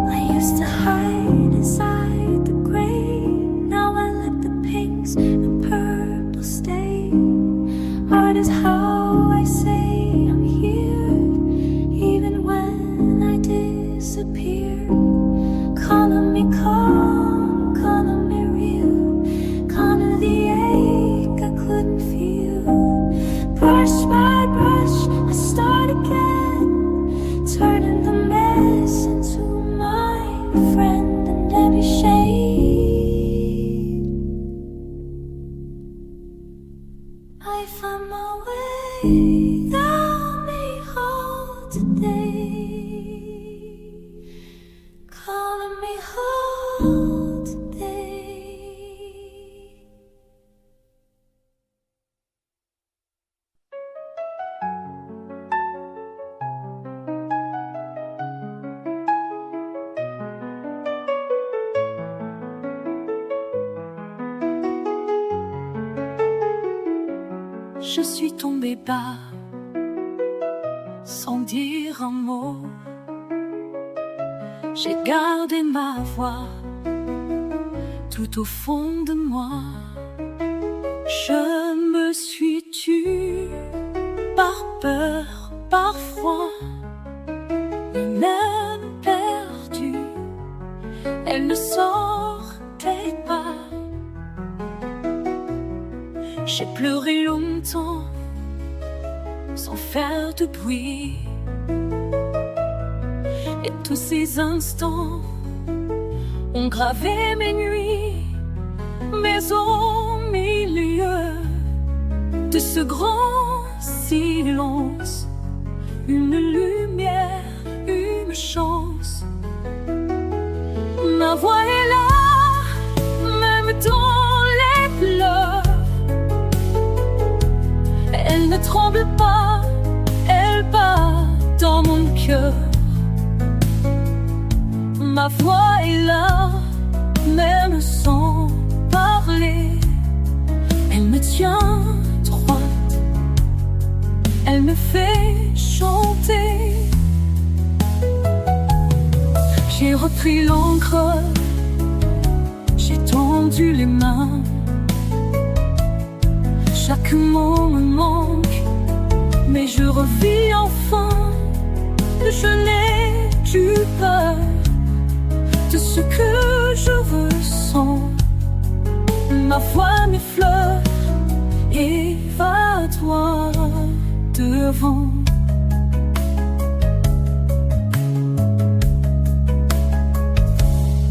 I used to hide inside the gray, now I let the pinks and purple stay. Art is how I say I'm here, even when I disappear. Color me calm, color me real, color the ache I couldn't feel. Brush by brush, I start again, turning the mess into my friend. In every shade I find my way, thou me whole today. Color me whole today. Je suis tombée bas, sans dire un mot. J'ai gardé ma voix tout au fond de moi. Je me suis tue par peur, par froid, et même perdue. Elle ne sortait pas. J'ai pleuré longtemps sans faire de bruit, et tous ces instants ont gravé mes nuits. Mais au milieu de ce grand silence, une lumière, une chance. Ma voix est là, même dans les pleurs. Elle ne tremble pas, elle bat dans mon cœur. Ma voix est là, même sans parler. Elle me tient droite, elle me fait chanter. J'ai repris l'encre, j'ai tendu les mains. Chaque mot me manque, mais je revis enfin. Je n'ai plus peur de ce que je ressens. Ma voix m'effleure et va droit devant.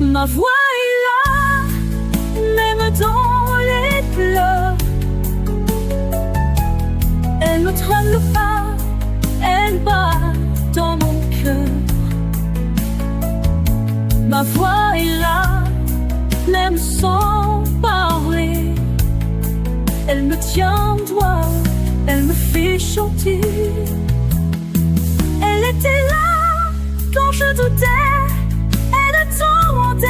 Ma voix est là, même dans les pleurs. Elle ne tremble pas, elle bat dans mon cœur. Ma voix est là, même sans parler. Elle me tient droit, elle me fait chanter. Elle était là quand je doutais, elle attendait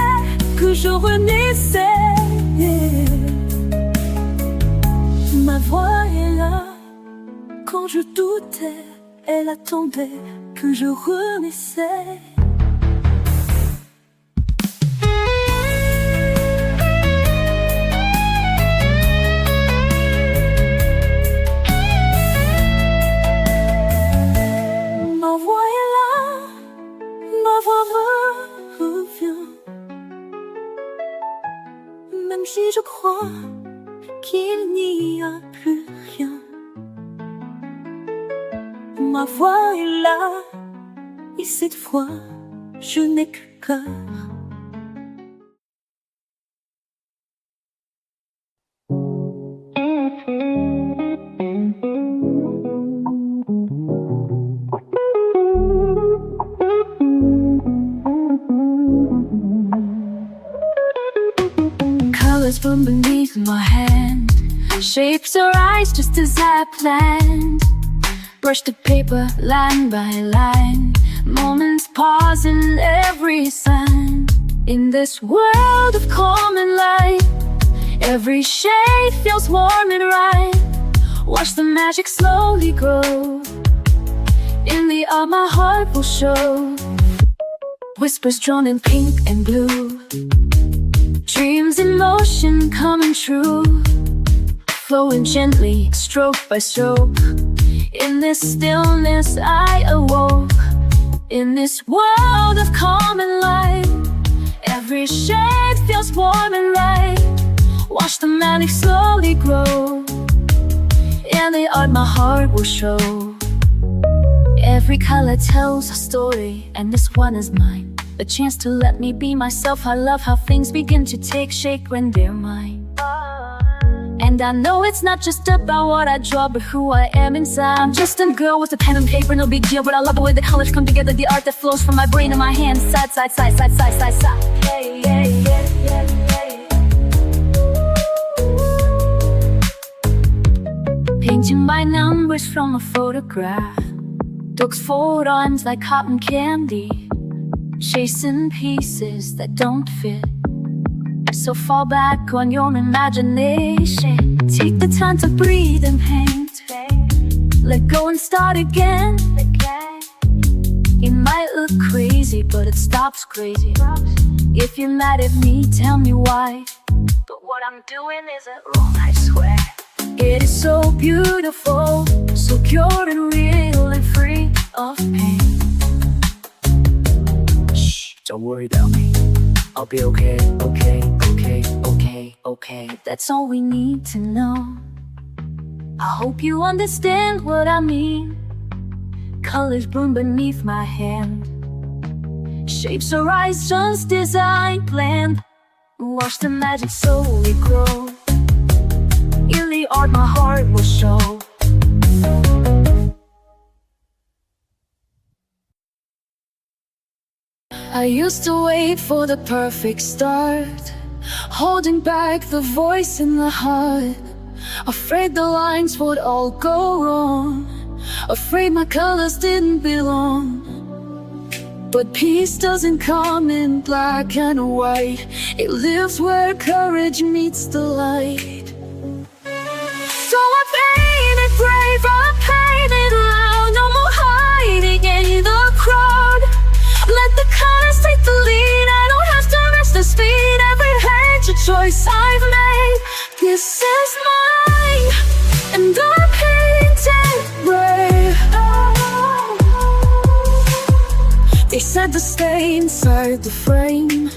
que je renaissais. Ma voix est là quand je doutais, elle attendait que je renaissais. Ma voix est là, ma voix revient. Même si je crois qu'il n'y a plus rien, ma voix est là, et cette fois, je n'ai que cœur. Colors from beneath my hand, shapes arise just as I planned. Brush the paper line by line, moments pause in every sign. In this world of common light, every shade feels warm and right. Watch the magic slowly grow, in the art my heart will show. Whispers drawn in pink and blue, dreams in motion coming true, flowing gently, stroke by stroke. In this stillness I awoke. In this world of common light, every shade feels warm and right. Watch the magic slowly grow, in the art my heart will show. Every color tells a story, and this one is mine. A chance to let me be myself. I love how things begin to take shape when they're mine. And I know it's not just about what I draw, but who I am inside. I'm just a girl with a pen and paper, no big deal. But I love the way the colors come together, the art that flows from my brain and my hands. Side, side, side, side, side, side, side. Hey, yeah, yeah, yeah, yeah. Painting by numbers from a photograph, dogs fold arms like cotton candy, chasing pieces that don't fit. So fall back on your imagination. Take the time to breathe and paint. Let go and start again. It might look crazy, but it stops crazy. If you're mad at me, tell me why. But what I'm doing isn't wrong, I swear. It is so beautiful, so pure and real and free of pain. Shh, don't worry about me. I'll be okay, okay, okay, okay, okay. That's all we need to know. I hope you understand what I mean. Colors bloom beneath my hand, shapes arise just as I planned. Watch the magic slowly grow, in the art my heart will show. I used to wait for the perfect start, holding back the voice in the heart, afraid the lines would all go wrong, afraid my colors didn't belong. But peace doesn't come in black and white, it lives where courage meets the light. So I painted brave, I painted loud, no more hiding in the crowd. Let the colors take the lead, I don't have to rush the speed. Every page a choice I've made, this is mine, and I painted brave. They said to stay inside the frame,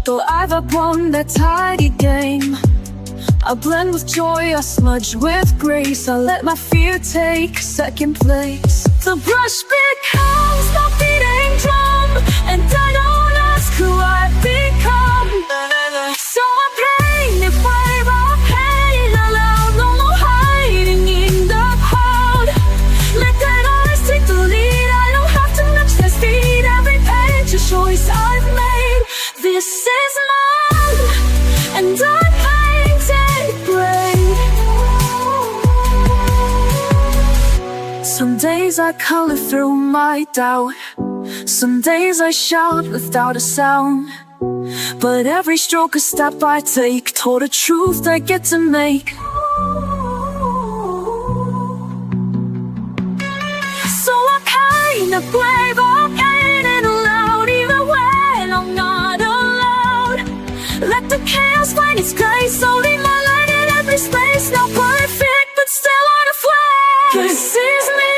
though I've won that tidy game. I blend with joy, I smudge with grace, I let my fear take second place. The brush becomes my beating drum, and I don't ask who I've become. So I paint it brave, I paint it aloud, no more hiding in the crowd. Let that eyes take the lead, I don't have to match their speed. Every page a choice I've made, this is mine, and I paint it brave. Some days I color through my doubt, some days I shout without a sound. But every stroke a step I take toward a truth I get to make. So I paint a brave, I'll paint it aloud, even when I'm not allowed. Let the chaos find its grace, holding my light in every space. Not perfect, but still on a flame. This is me,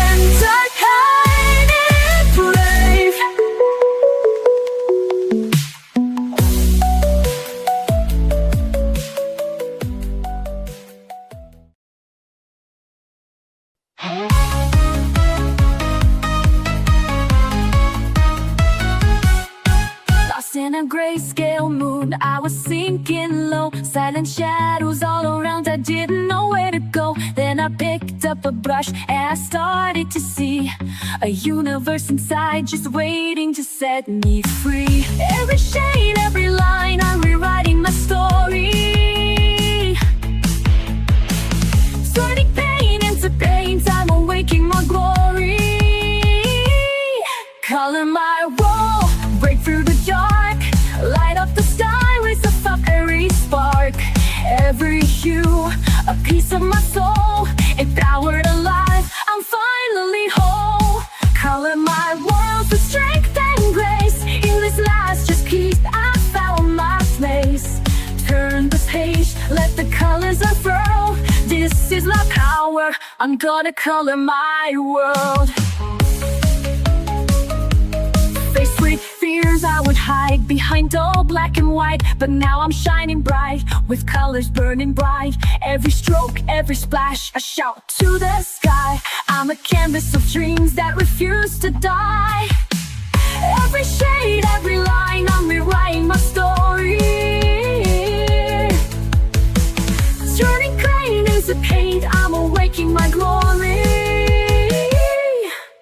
and I paint it brave. Lost in a grayscale mood, I was sinking low. Silent shadows all around, I didn't know where to go. Then I picked up a brush and I started to see a universe inside just waiting to set me free. Every shade, every line, I'm rewriting my story. Turning pain into paint, I'm awaking my glory. Color my wall, break through the dark, light up the sky with a fiery spark. Every hue, a piece of my soul, empowered alive, I'm finally whole. Color my world with strength and grace. In this last just piece, I found my place. Turn the page, let the colors unfurl. This is my power, I'm gonna color my world. Faced with fears I would hide behind all black and white, but now I'm shining bright with colors burning bright. Every stroke, every splash, a shout to the sky. I'm a canvas of dreams that refuse to die. Every shade, every line, I'm rewriting my story. Turning pain into paint, I'm awaking my glory.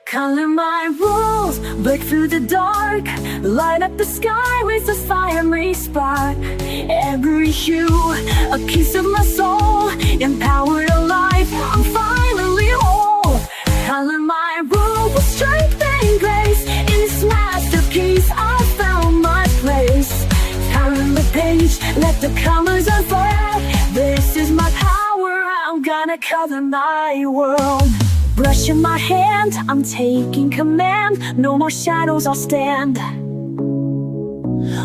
Color my rules, break through the dark, light up the sky with a fiery spark. Every hue, a piece of my soul, empowered alive, I'm finally whole. Color my rule with strength and grace. In this masterpiece, I found my place. Turn the page, let the colors unfurl. This is my power, I'm gonna color my world. Brush in my hand, I'm taking command. No more shadows, I'll stand.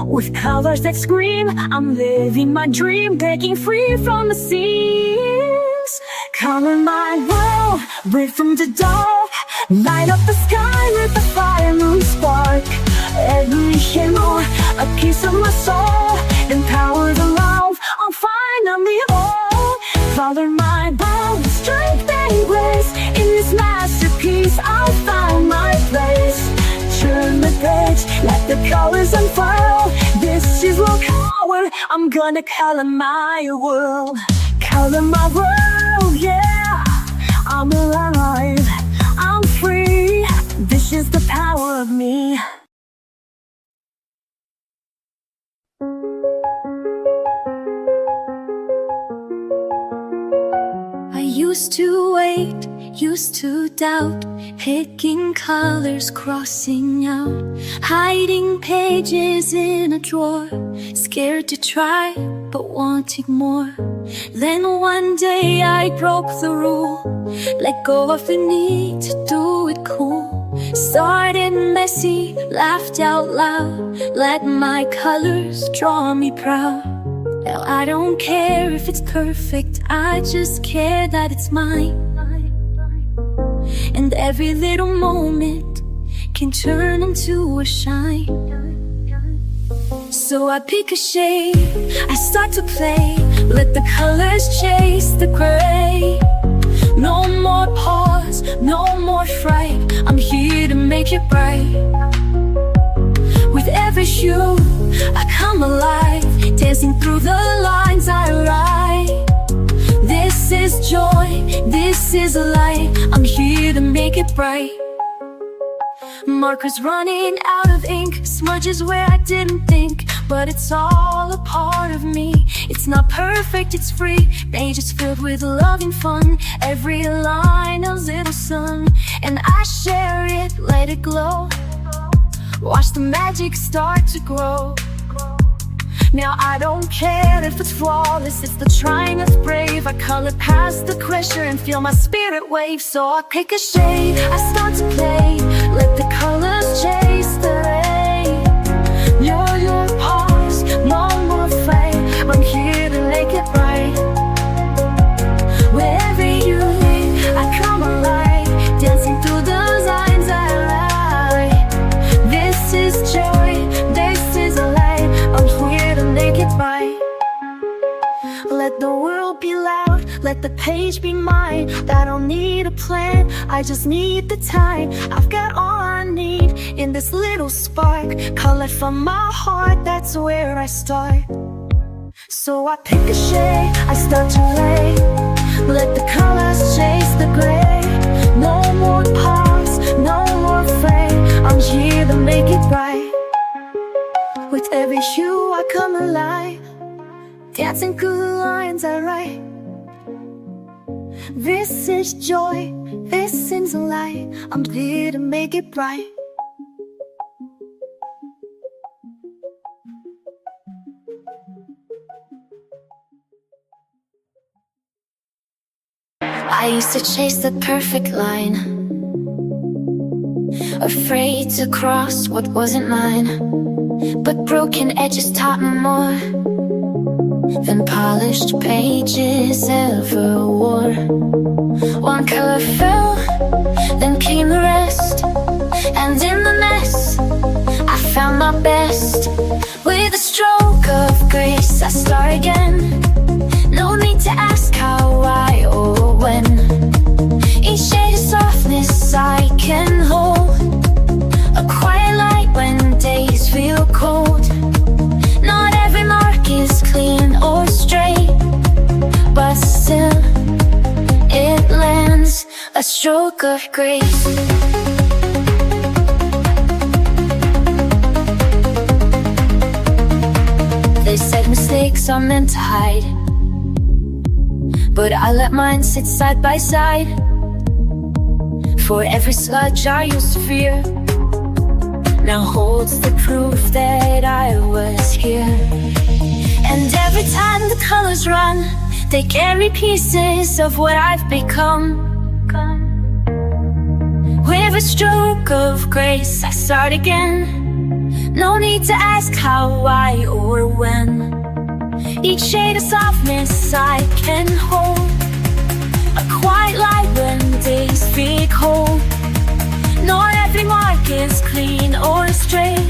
With colors that scream, I'm living my dream, breaking free from the seams. Color my world, break from the dark, light up the sky with a fiery spark. Every hero, a piece of my soul, empowered alive, I'm finally whole. Color my world with strength and grace. In this masterpiece, I found my place. Turn the page, let the colors unfurl. This is what power, I'm gonna color my world. Color my world, yeah. I'm alive, I'm free. This is the power of me. I used to wait, used to doubt, picking colors, crossing out, hiding pages in a drawer, scared to try, but wanting more. Then one day I broke the rule, let go of the need to do it cool. Started messy, laughed out loud, let my colors draw me proud. Now I don't care if it's perfect, I just care that it's mine. And every little moment can turn into a shine. So I pick a shade, I start to play, let the colors chase the gray. No more pause, no more fright, I'm here to make it bright. With every hue, I come alive, dancing through the lines I write. This is joy, this is light, I'm here to make it bright. Markers running out of ink, smudges where I didn't think, but it's all a part of me. It's not perfect, it's free, pages filled with love and fun. Every line a little I share it, let it glow. Watch the magic start to grow. Now I don't care if it's flawless, it's the trying that's brave. I color past the pressure and feel my spirit wave. So I pick a shade, I start to play, let the colors chase the ray. Your pause, no more fade, I'm here to make it right. Wherever you lead, I come alive, dancing through the lines I write. This is joy, this is a light, I'm here to make it right. Let the world be loud, let the page be mine. I don't need a plan, I just need the time. I've got all I need in this little spark. Color from my heart, that's where I start. So I pick a shade, I start to lay, let the colors chase the gray. No more pause, no more fade, I'm here to make it right. With every hue I come alive, dancing through the lines I write. This is joy, this is a light, I'm here to make it bright. I used to chase the perfect line, afraid to cross what wasn't mine. But broken edges taught me more than polished pages ever wore. One color fell, then came the rest, and in the mess I found my best. With a stroke of grace I start again. No need to ask how, why, or when. Each shade of softness I can hold, a quiet light when days feel cold. Not every mark is clean or straight, but still it lands, a stroke of grace. They said mistakes are meant to hide, but I let mine sit side by side. For every sludge I used to fear now holds the proof that I was here. And every time the colors run, they carry pieces of what I've become. With a stroke of grace I start again. No need to ask how, why, or when. Each shade of softness I can hold, a quiet light when days feel cold. Not every mark is clean or straight,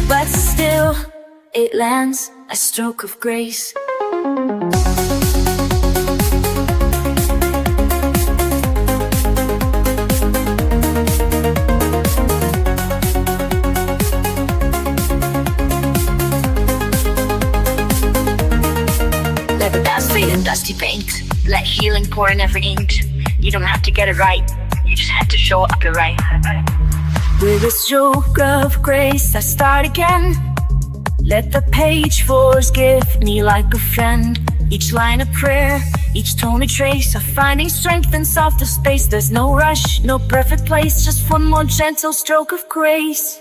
but still it lands, a stroke of grace. Dusty paint, let healing pour in every inch. You don't have to get it right, you just have to show up your right. With a stroke of grace I start again. Let the page forgive me like a friend. Each line a prayer, each tone a trace of finding strength in softer space. There's no rush, no perfect place, just one more gentle stroke of grace.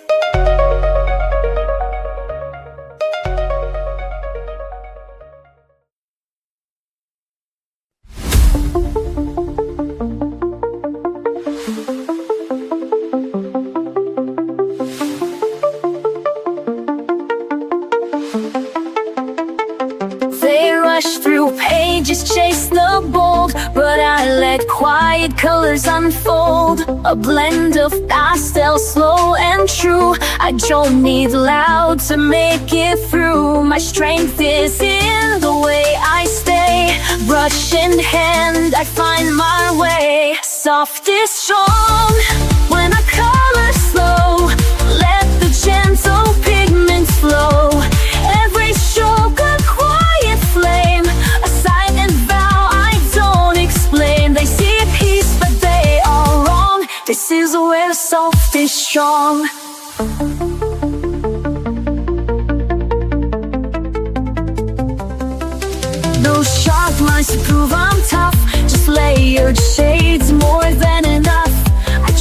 Through pages chase the bold, but I let quiet colors unfold. A blend of pastels, slow and true. I don't need loud to make it through. My strength is in the way I stay. Brush in hand, I find my way. Soft is strong when I color slow. Let the gentle pigments flow. Every stroke a quiet flame, a silent vow I don't explain. They see a piece but they are wrong. This is where soft is strong. No sharp lines to prove I'm tough, just layered shades more than enough. I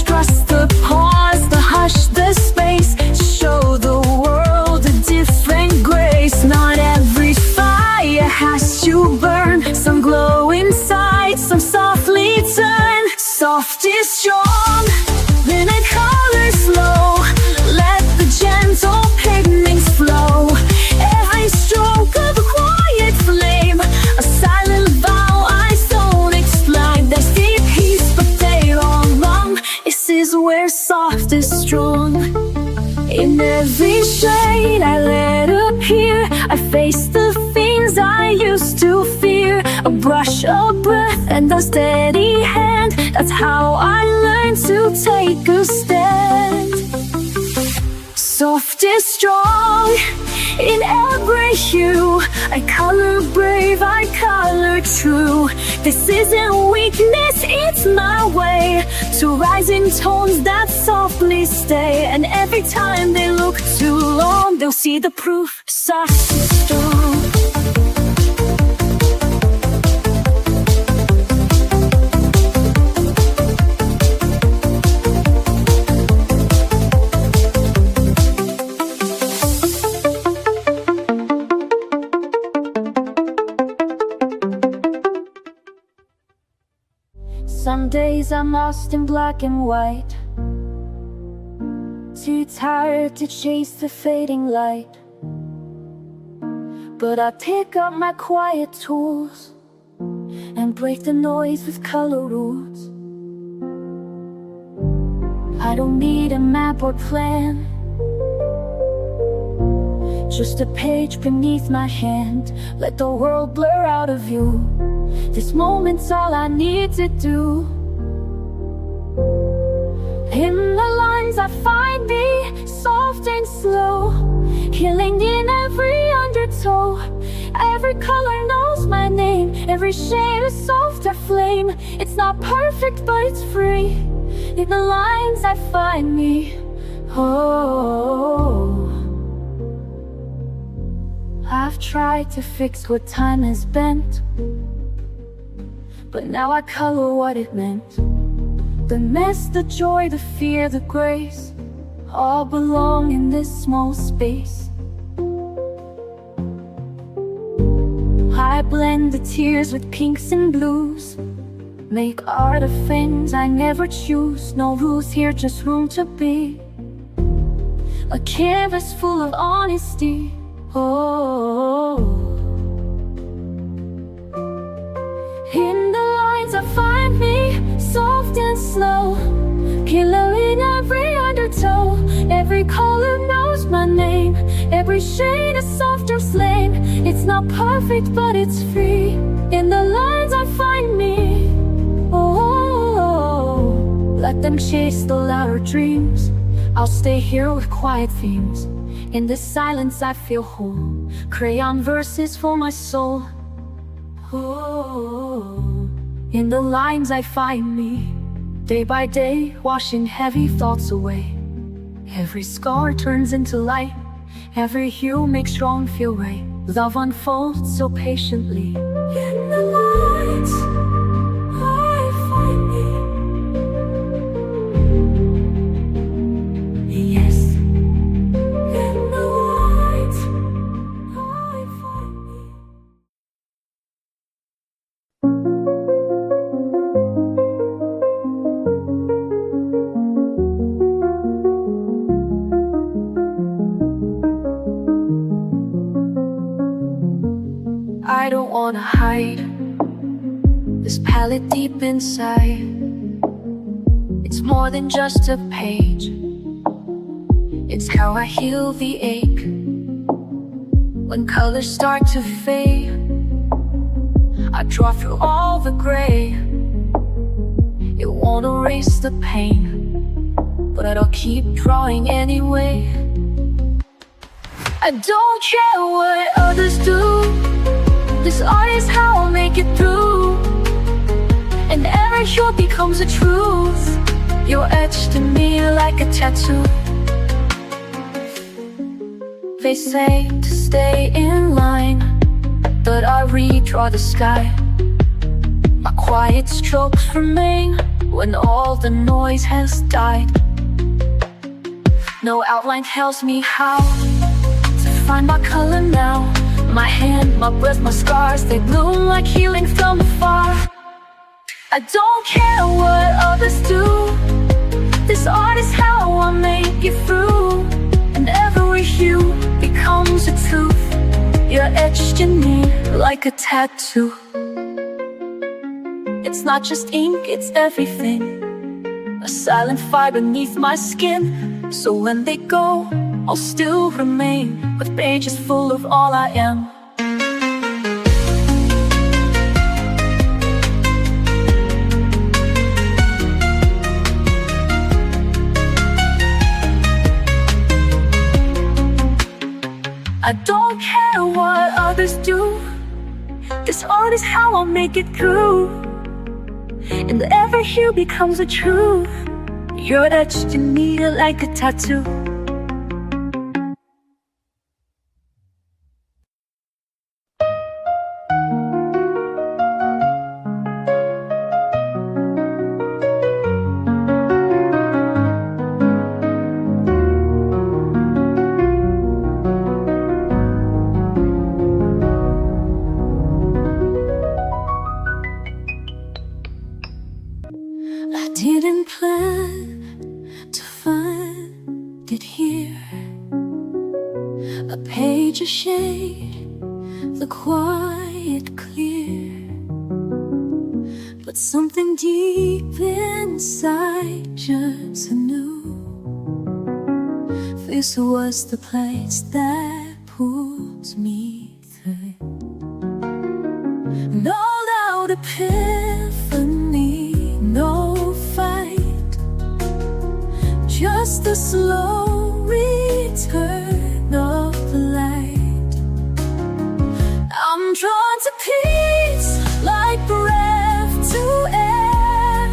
is strong, then I color slow. Let the gentle pigments flow. Every stroke of a quiet flame, a silent vow I don't explain. There's deep peace, but they don't wrong. This is where soft is strong. In every shade I let appear, I face the things I used to fear. A brush, a breath, and a steady hand. That's how I learned to take a stand. Soft is strong in every hue. I color brave, I color true. This isn't weakness, it's my way to rise in tones that softly stay. And every time they look too long, they'll see the proof. Soft is strong. Some days I'm lost in black and white, too tired to chase the fading light. But I pick up my quiet tools and break the noise with color rules. I don't need a map or plan, just a page beneath my hand. Let the world blur out of view. This moment's all I need to do. In the lines I find me, soft and slow, healing in every undertow. Every color knows my name, every shade a softer flame. It's not perfect, but it's free. In the lines I find me, oh. I've tried to fix what time has bent, but now I color what it meant. The mess, the joy, the fear, the grace, all belong in this small space. I blend the tears with pinks and blues, make art of things I never choose. No rules here, just room to be. A canvas full of honesty, oh. In the lines I find me, soft and slow, killer in every undertow. Every color knows my name, every shade a softer flame. It's not perfect, but it's free. In the lines I find me, oh. Let them chase the louder dreams, I'll stay here with quiet themes. In this silence I feel whole, crayon verses for my soul. Oh, in the lines I find me, day by day, washing heavy thoughts away. Every scar turns into light, every hue makes wrong feel right. Love unfolds so patiently. In the lines I find me, yes. In the lines I find me. I don't wanna hide this palette deep inside. It's more than just a page, it's how I heal the ache. When colors start to fade, I draw through all the gray. It won't erase the pain, but I'll keep drawing anyway. I don't care what others do, this art is how I'll make it through. And every hue becomes a truth, you're etched in me like a tattoo. They say to stay in line, but I redraw the sky. My quiet strokes remain when all the noise has died. No outline tells me how to find my color now. My hand, my breath, my scars, they bloom like healing from afar. I don't care what others do. This art is how I make it through. And every hue becomes a truth. You're etched in me like a tattoo. It's not just ink, it's everything. A silent fire beneath my skin. So when they go, I'll still remain with pages full of all I am. I don't care what others do. This art is how I'll make it through. And every hue becomes a truth. You're etched in me like a tattoo. I didn't plan to find it here. A page, a shade, the quiet clear. But something deep inside just knew this was the place that pulls me through. No loud epiphany, no fight, just the slow return of the light. I'm drawn to peace like breath to air,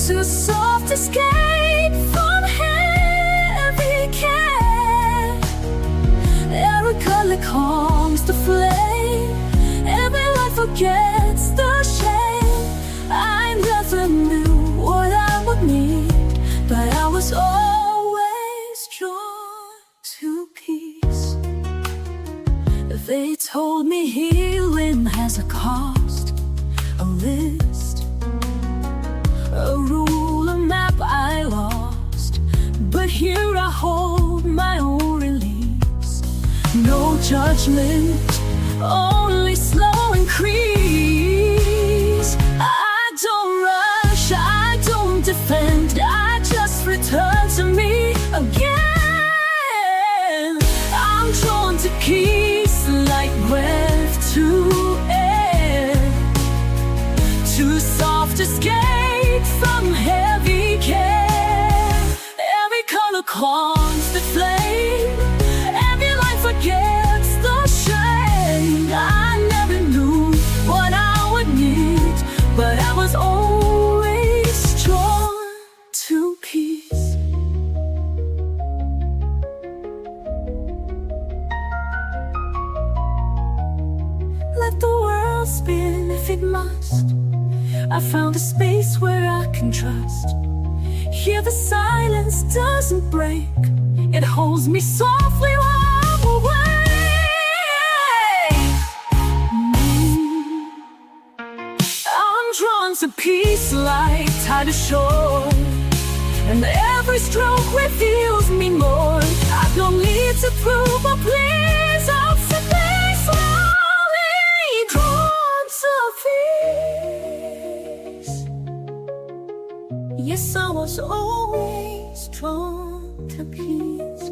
to soft escape from heavy care. Every color calms the flame, every light forgets the shame. I never knew what I would need, but I was always drawn to peace. They told me healing has a cost, a list, a rule, a map I lost. But here I hold my own release. No judgment, only slow increase. I don't rush, I don't defend, I just return to me again. I'm drawn to peace like breath to air, to soft escape from heavy care. Every color calms the flame, every light forgets the shame. I never knew what I would need, but I was always drawn to peace. Let the world spin if it must. I found a space where I can trust. Here the silence doesn't break, it holds me softly while I'm away. I'm drawn to peace like tide to shore, and every stroke reveals me more. I don't need to prove or please, I'll simply slowly drawn to peace. Yes, I was always drawn to peace.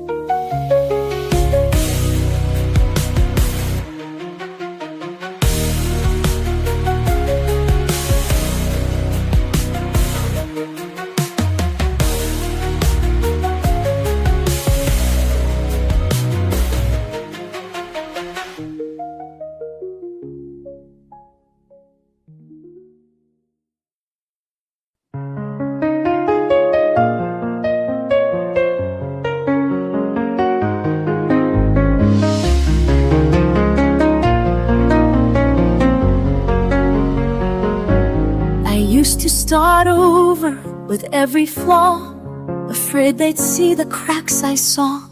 Start over with every flaw, afraid they'd see the cracks I saw.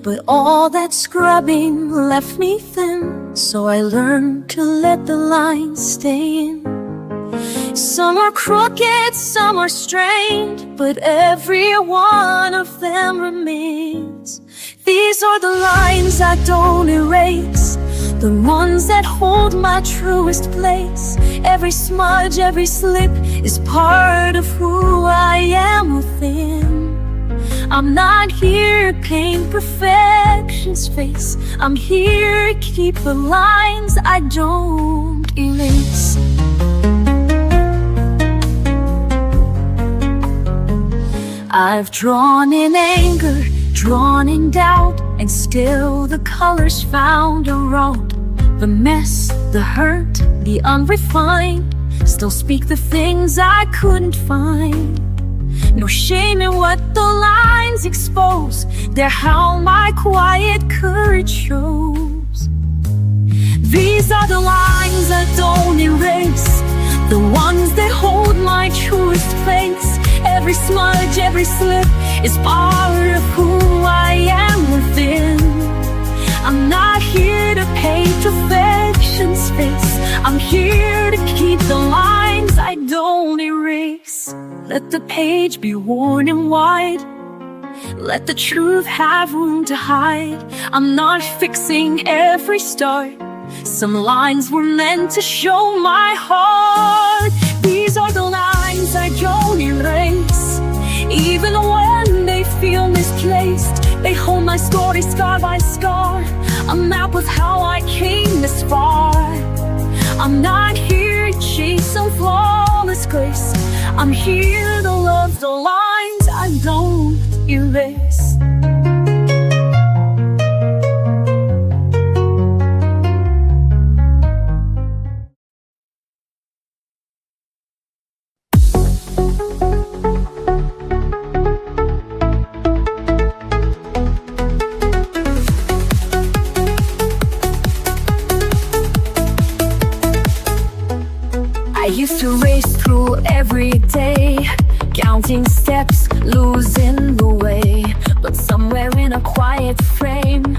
But all that scrubbing left me thin, so I learned to let the lines stay in. Some are crooked, some are strained, but every one of them remains. These are the lines I don't erase, the ones that hold my truest place. Every smudge, every slip is part of who I am within. I'm not here to paint perfection's face. I'm here to keep the lines I don't erase. I've drawn in anger, drawn in doubt, and still the colors found a road. The mess, the hurt, the unrefined still speak the things I couldn't find. No shame in what the lines expose, they're how my quiet courage shows. These are the lines I don't erase, the ones that hold my truest place. Every smudge, every slip is part of who I am within. I'm not here to paint perfection's face. I'm here to keep the lines I don't erase. Let the page be worn and wide. Let the truth have room to hide. I'm not fixing every start. Some lines were meant to show my heart. These are the lines I don't erase, even when they feel misplaced. They hold my story scar by scar, a map of how I came this far. I'm not here to chase some flawless grace. I'm here to love the lines I don't erase. I used to race through every day, counting steps, losing the way. But somewhere in a quiet frame,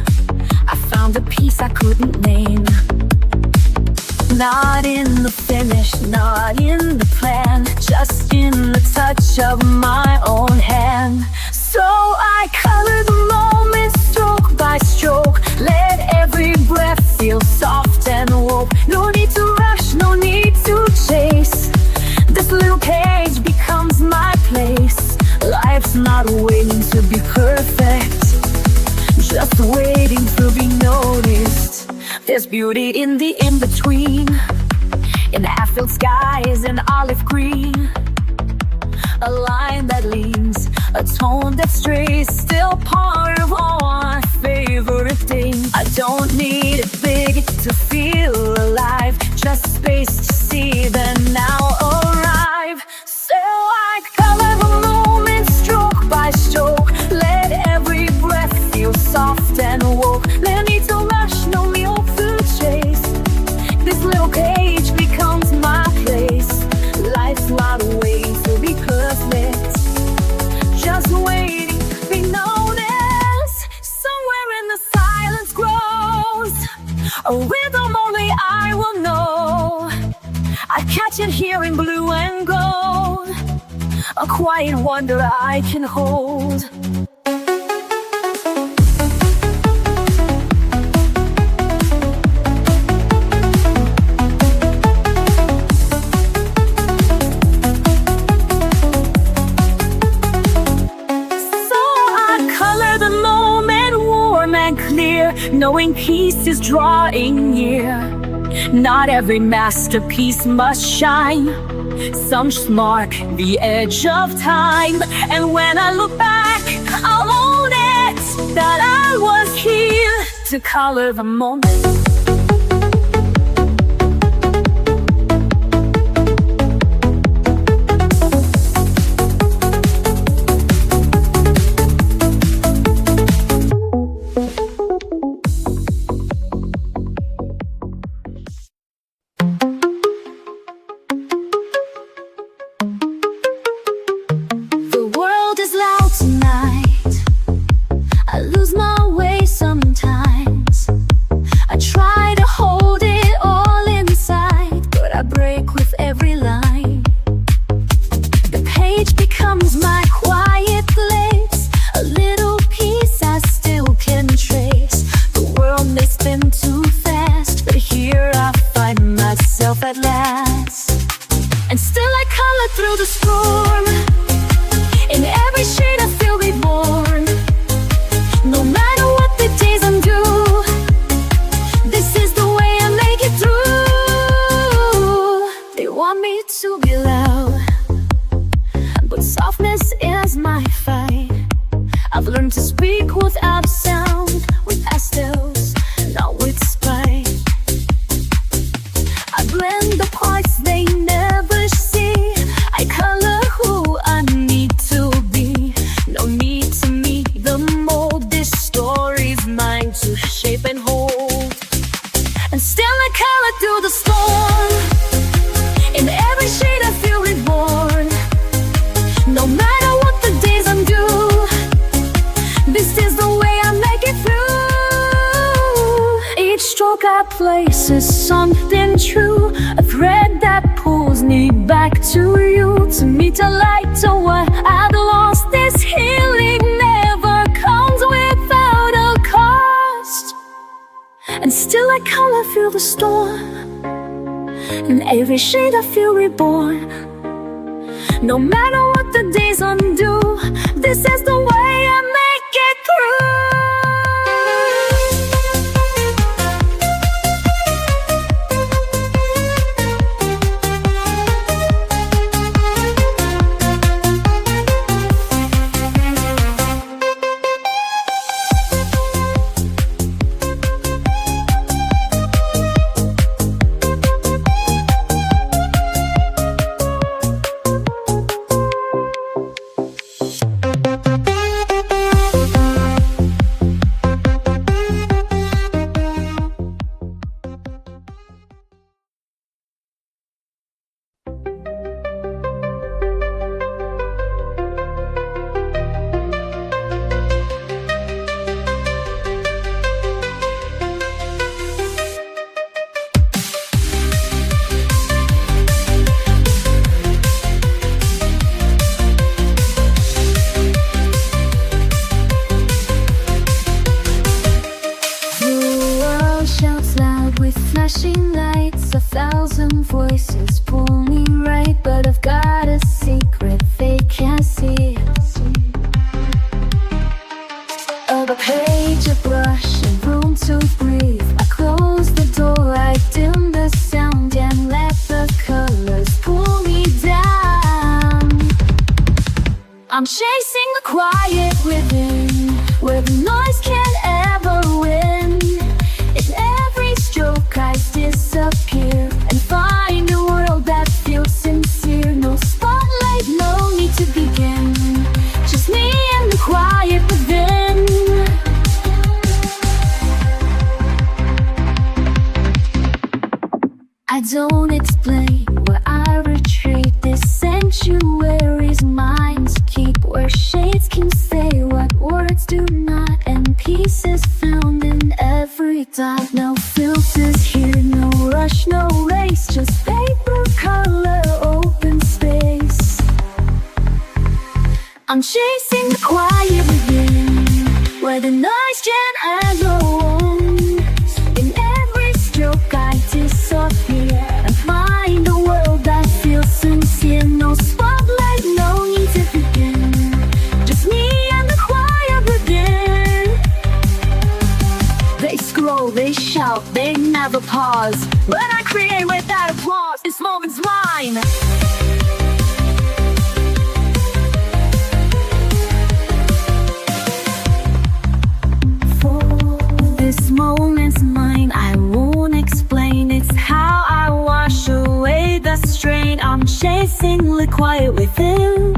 I found a peace I couldn't name. Not in the finish, not in the plan, just in the touch of my own hand. So I color the moment stroke by stroke, let every breath feel soft and woke. No need to rush, no need to chase. This little page becomes my place. Life's not waiting to be perfect, just waiting to be noticed. There's beauty in the in-between, in half-filled skies and olive green. A line that leans, a tone that strays, still part of all my favorite things. I don't need it big to feel alive, just space to see the now arrive. So I color the moment stroke by stroke, let every breath feel soft and woke. No need to rush, no need to chase. This little page becomes my place. Life's not waiting to be perfect, just waiting to be noticed. Somewhere in the silence grows a rhythm only I will know. I catch it here in blue and gold, a quiet wonder I can hold. Knowing peace is drawing near. Not every masterpiece must shine, some just mark the edge of time. And when I look back, I'll own it, that I was here to color the moment. I No matter what the days undo, this is the way I make it through. Each stroke I place is something true, a thread that pulls me back to you, to meet a light to what I'd lost. This healing never comes without a cost, and still I color feel the storm. In every shade I feel reborn. No matter what the days undo, this is the way I make it through. Flashing lights, 1,000 voices pull me right, but I've got a secret they can't see. Of a page, a brush, and room to breathe. I close the door, I dim the sound, and let the colors pull me down. I'm chasing the quiet within, where the noise can't ever win. In every stroke I disappear and find a world that feels sincere. No spotlight, no need to begin, just me and the quiet within. I don't explain where I retreat. This sanctuary's mine to keep, where shades can say what words do not, and peace is found in every dot. No filters here, no rush, no race, just paper, color, open space. I'm chasing the quiet within, where the noise can't ever own. In every stroke I disappear and find a world that feels sincere. No spotlight, no need to begin, just me and the quiet within. They scroll, they shout, they never pause. When I create without applause, this moment's mine. This moment's mine, I won't explain. It's how I wash away the strain. I'm chasing the quiet within,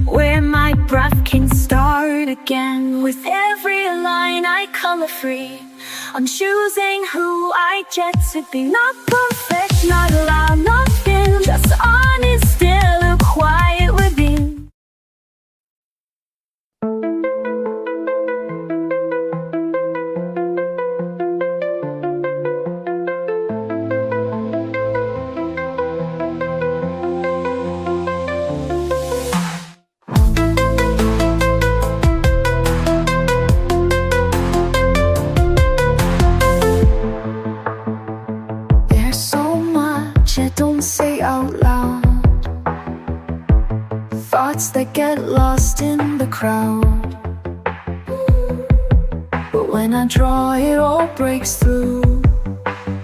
where my breath can start again. With every line I color free, I'm choosing who I get to be. Not perfect, not loud, not thin, just honest, still a quiet within. Don't say out loud, thoughts that get lost in the crowd. But when I draw, it all breaks through.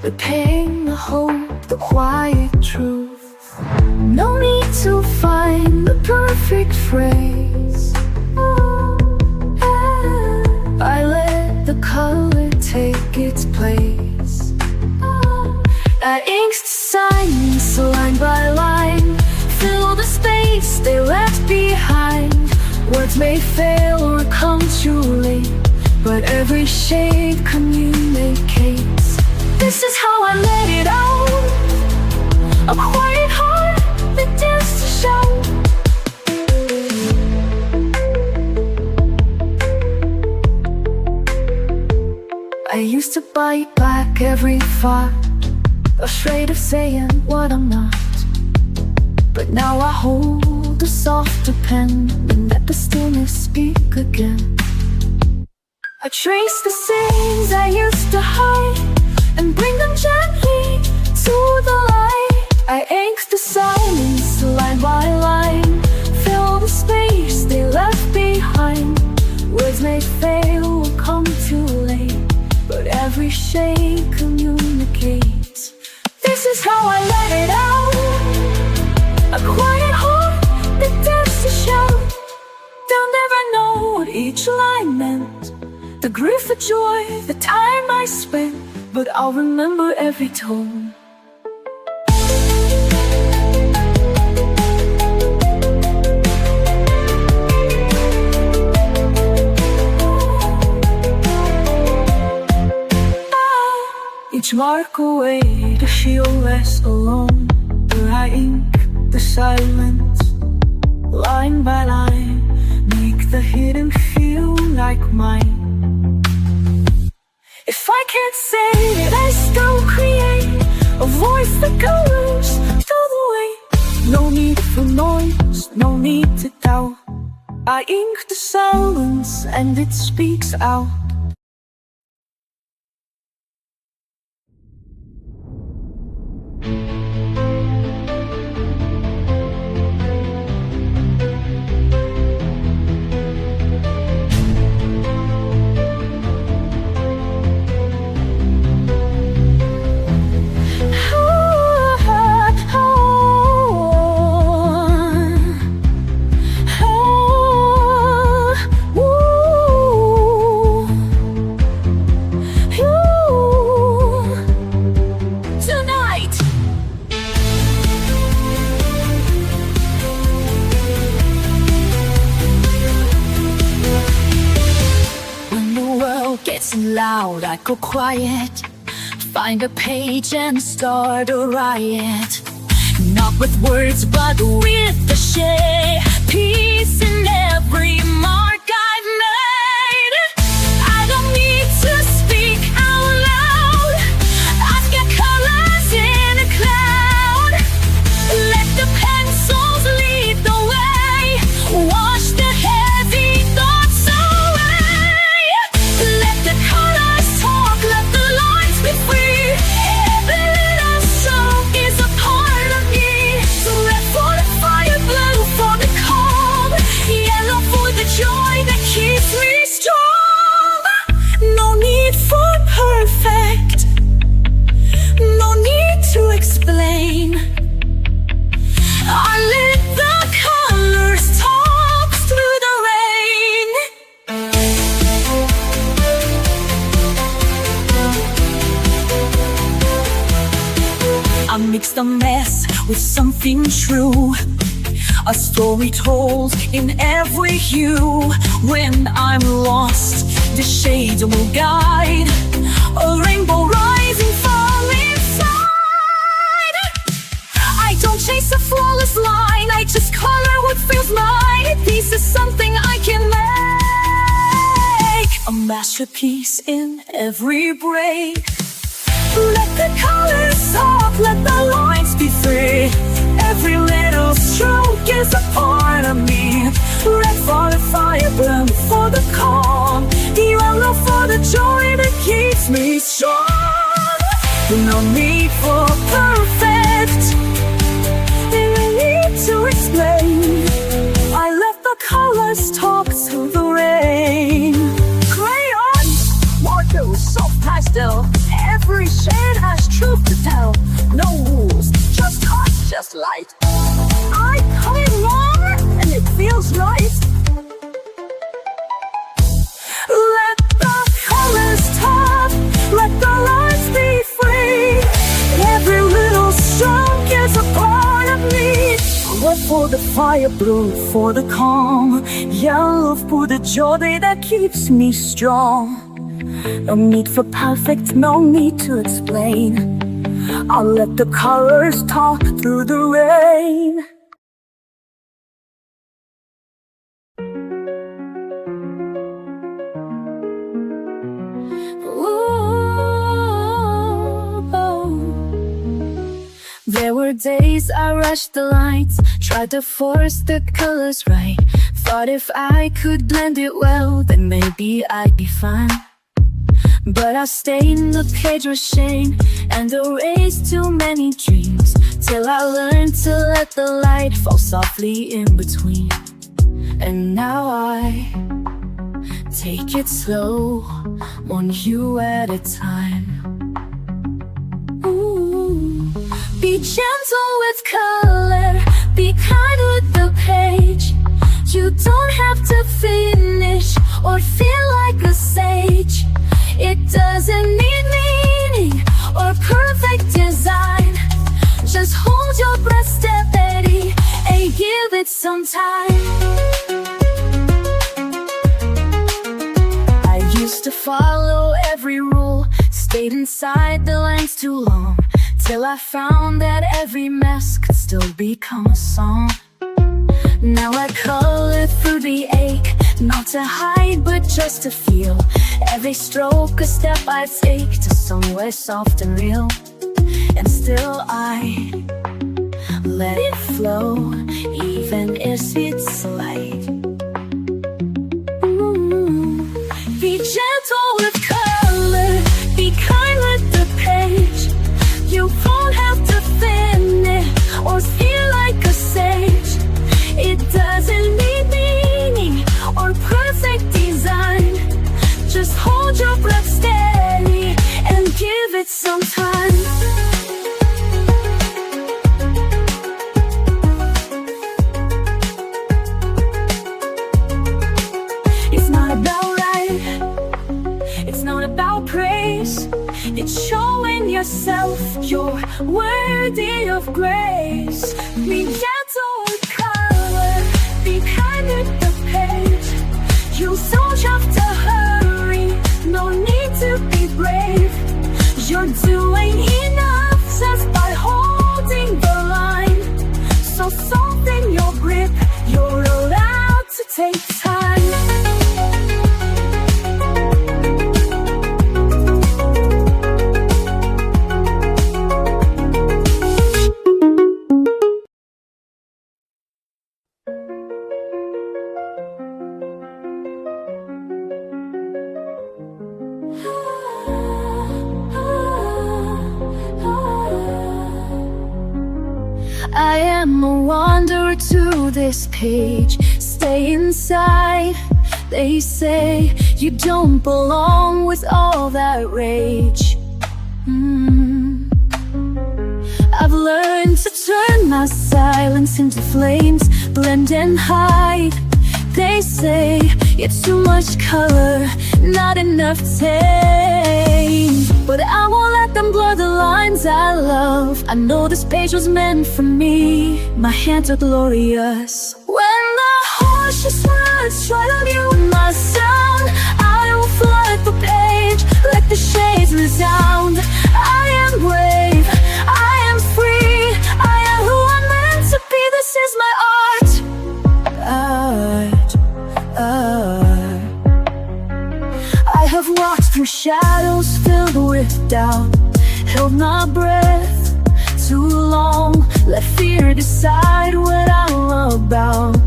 The pain, the hope, the quiet truth. No need to find the perfect phrase. I let the color take its place. That ink's silence, line by line, fill the space they left behind. Words may fail or come too late, but every shade communicates. This is how I let it out. A quiet heart that dares to show. used to bite back every thought, afraid of saying what I'm not. But now I hold a softer pen and let the stillness speak again. I trace the scenes I used to hide and bring them gently to the light. I ink the silence line by line, fill the space they left behind. Words may fail or come too late, but every shade communicates. This is how I let it out, a quiet heart that dares to shout. They'll never know what each line meant, the grief, the joy, the time I spent, but I'll remember every tone. Each mark away to feel less alone, where I ink the silence, line by line, make the hidden feel like mine. If I can't say it, I still create a voice that goes through the weight. No need for noise, no need to doubt. I ink the silence and it speaks out. Loud, I go quiet, find a page and start a riot. Not with words, but with the shade. Peace in every mark I've made. I don't need to speak out loud. I've got colors in a cloud. Let the pencils lead the way. Wash the heavy thoughts away. Let the colors talk, let the lines be free. Every little stroke is a part of me. So red for the fire, blue for the calm, yellow for the joy that keeps me strong. No need for perfect, no need to explain. I let the colors talk through the rain. I mix the mess with something true, a story told in every hue. When I'm lost, the shades will guide, a rainbow rising from inside. I don't chase a flawless line, I just color what feels mine. This is something I can make, a masterpiece in every break. Let the colors talk, let the lines be free. Every little stroke is a part of me. Red for the fire, blue for the calm, yellow for the joy that keeps me strong. No need for perfect, no need to explain. I let the colors talk through the rain. Crayons, markers, soft pastel, every shade has truth to tell. No rules, just touch, just light. I color more and it feels right. Let the colors talk, let the lines be free. Every little stroke is a part of me. Red for the fire, blue for the calm, yellow for the joy that keeps me strong. No need for perfect, no need to explain. I'll let the colors talk through the rain. Ooh. were days I rushed the lines, tried to force the colors right. Thought if I could blend it well, then maybe I'd be fine. But I stained the page with shame and erased too many dreams, till I learned to let the light fall softly in between. And now I take it slow, one hue at a time. Ooh. Be gentle with color, be kind with the page. You don't have to finish or feel like a sage. It doesn't need meaning or perfect design. Just hold your breath steady and give it some time. I used to follow every rule, stayed inside the lines too long, till I found that every mess could still become a song. Now I color through the ache, not to hide but just to feel. Every stroke a step I take to somewhere soft and real. And still I let it flow, even if it's light. Be gentle with color, be kind with the page. You won't have to finish or feel like a sage. It doesn't need meaning or perfect design. Just hold your breath steady and give it some time. It's not about right, it's not about praise. It's showing yourself you're worthy of grace. Be gentle with color, be kind with the page. You don't have to hurry, no need to be brave. You're doing enough just by holding the line. So soften your grip, you're allowed to take time. I am a wanderer to this page. Stay inside. They say you don't belong with all that rage. I've learned to turn my silence into flames, blend and hide. They say it's too much color, not enough tame. But I won't let them blur the lines I love. I know this page was meant for me. My hands are glorious. When the harshest words try to mute my sound, I will flood the page, let the shades resound. I am brave, I am free, I am who I'm meant to be. This is my art. I have walked through shadows filled with doubt, held my breath too long, let fear decide what I'm about.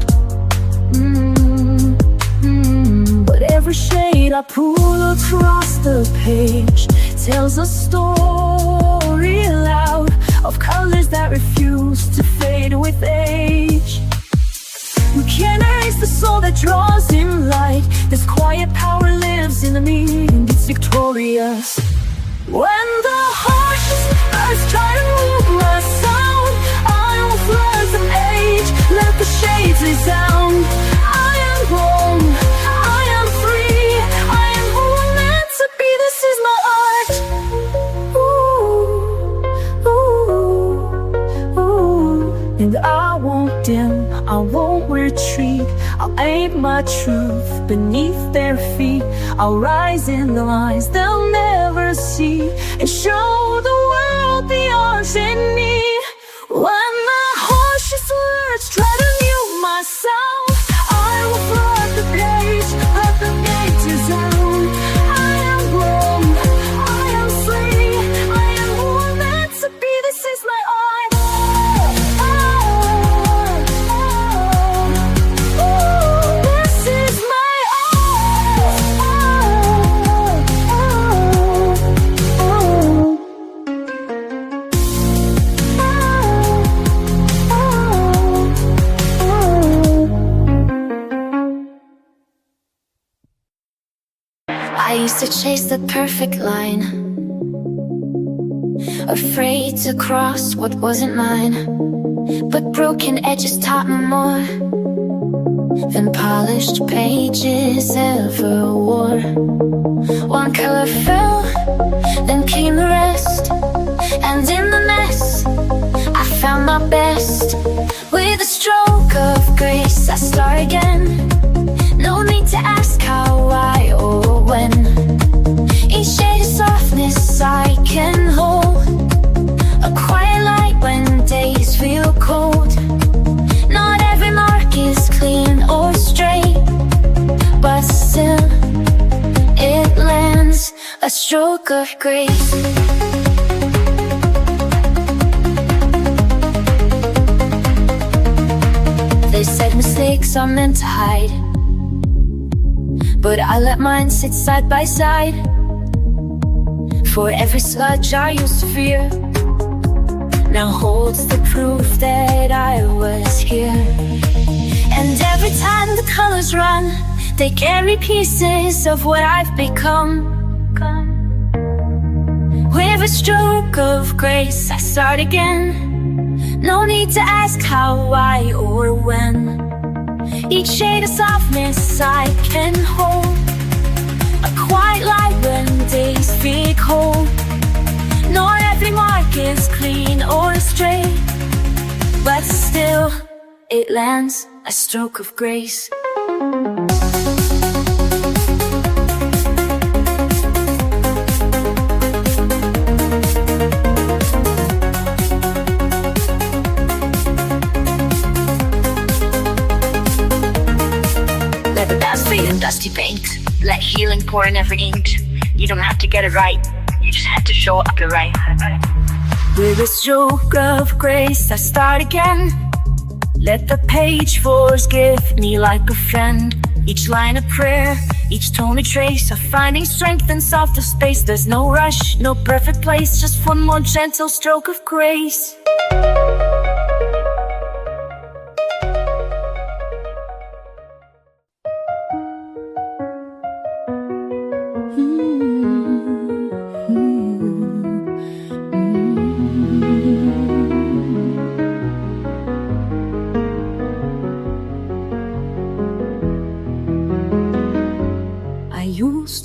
But every shade I pull across the page tells a story loud of colors that refuse to fade with age. We can't erase the soul that draws in light. This quiet power lives in me and it's victorious. When the harshest words try to move my sound, I will flood the page, let the shades resound. I am wrong, I am free, I am who I'm meant to be. This is my art. Ooh, ooh, ooh. And I won't dim, I won't retreat. I'll aim my truth beneath their feet. I'll rise in the lines they'll never see, and show the world the arts in me. When the harshest words try to mute my sound, I will flood the page, let the gates resound. I am grown, I am free, I am who I'm meant to be. This is my art. I used to chase the perfect line, afraid to cross what wasn't mine. But broken edges taught me more than polished pages ever wore. One color fell, then came the rest, and in the mess I found my best. With a stroke of grace I start again. No need to ask how, why, or when. Each shade of softness I can hold, a quiet light when days feel cold. Not every mark is clean or straight, but still it lands, a stroke of grace. They said mistakes are meant to hide, but I let mine sit side by side. For every smudge I used to fear now holds the proof that I was here. And every time the colors run, they carry pieces of what I've become. With a stroke of grace I start again. No need to ask how, why, or when. Each shade of softness I can hold, a quiet light when days feel cold. Not every mark is clean or straight, but still it lands, a stroke of grace. Let the dust fade in dusty paint. Let healing pour in every inch. You don't have to get it right, you just have to show up the right. With a stroke of grace I start again. Let the page forgive me like a friend. Each line a prayer, each tone a trace of finding strength in softer space. There's no rush, no perfect place, just one more gentle stroke of grace.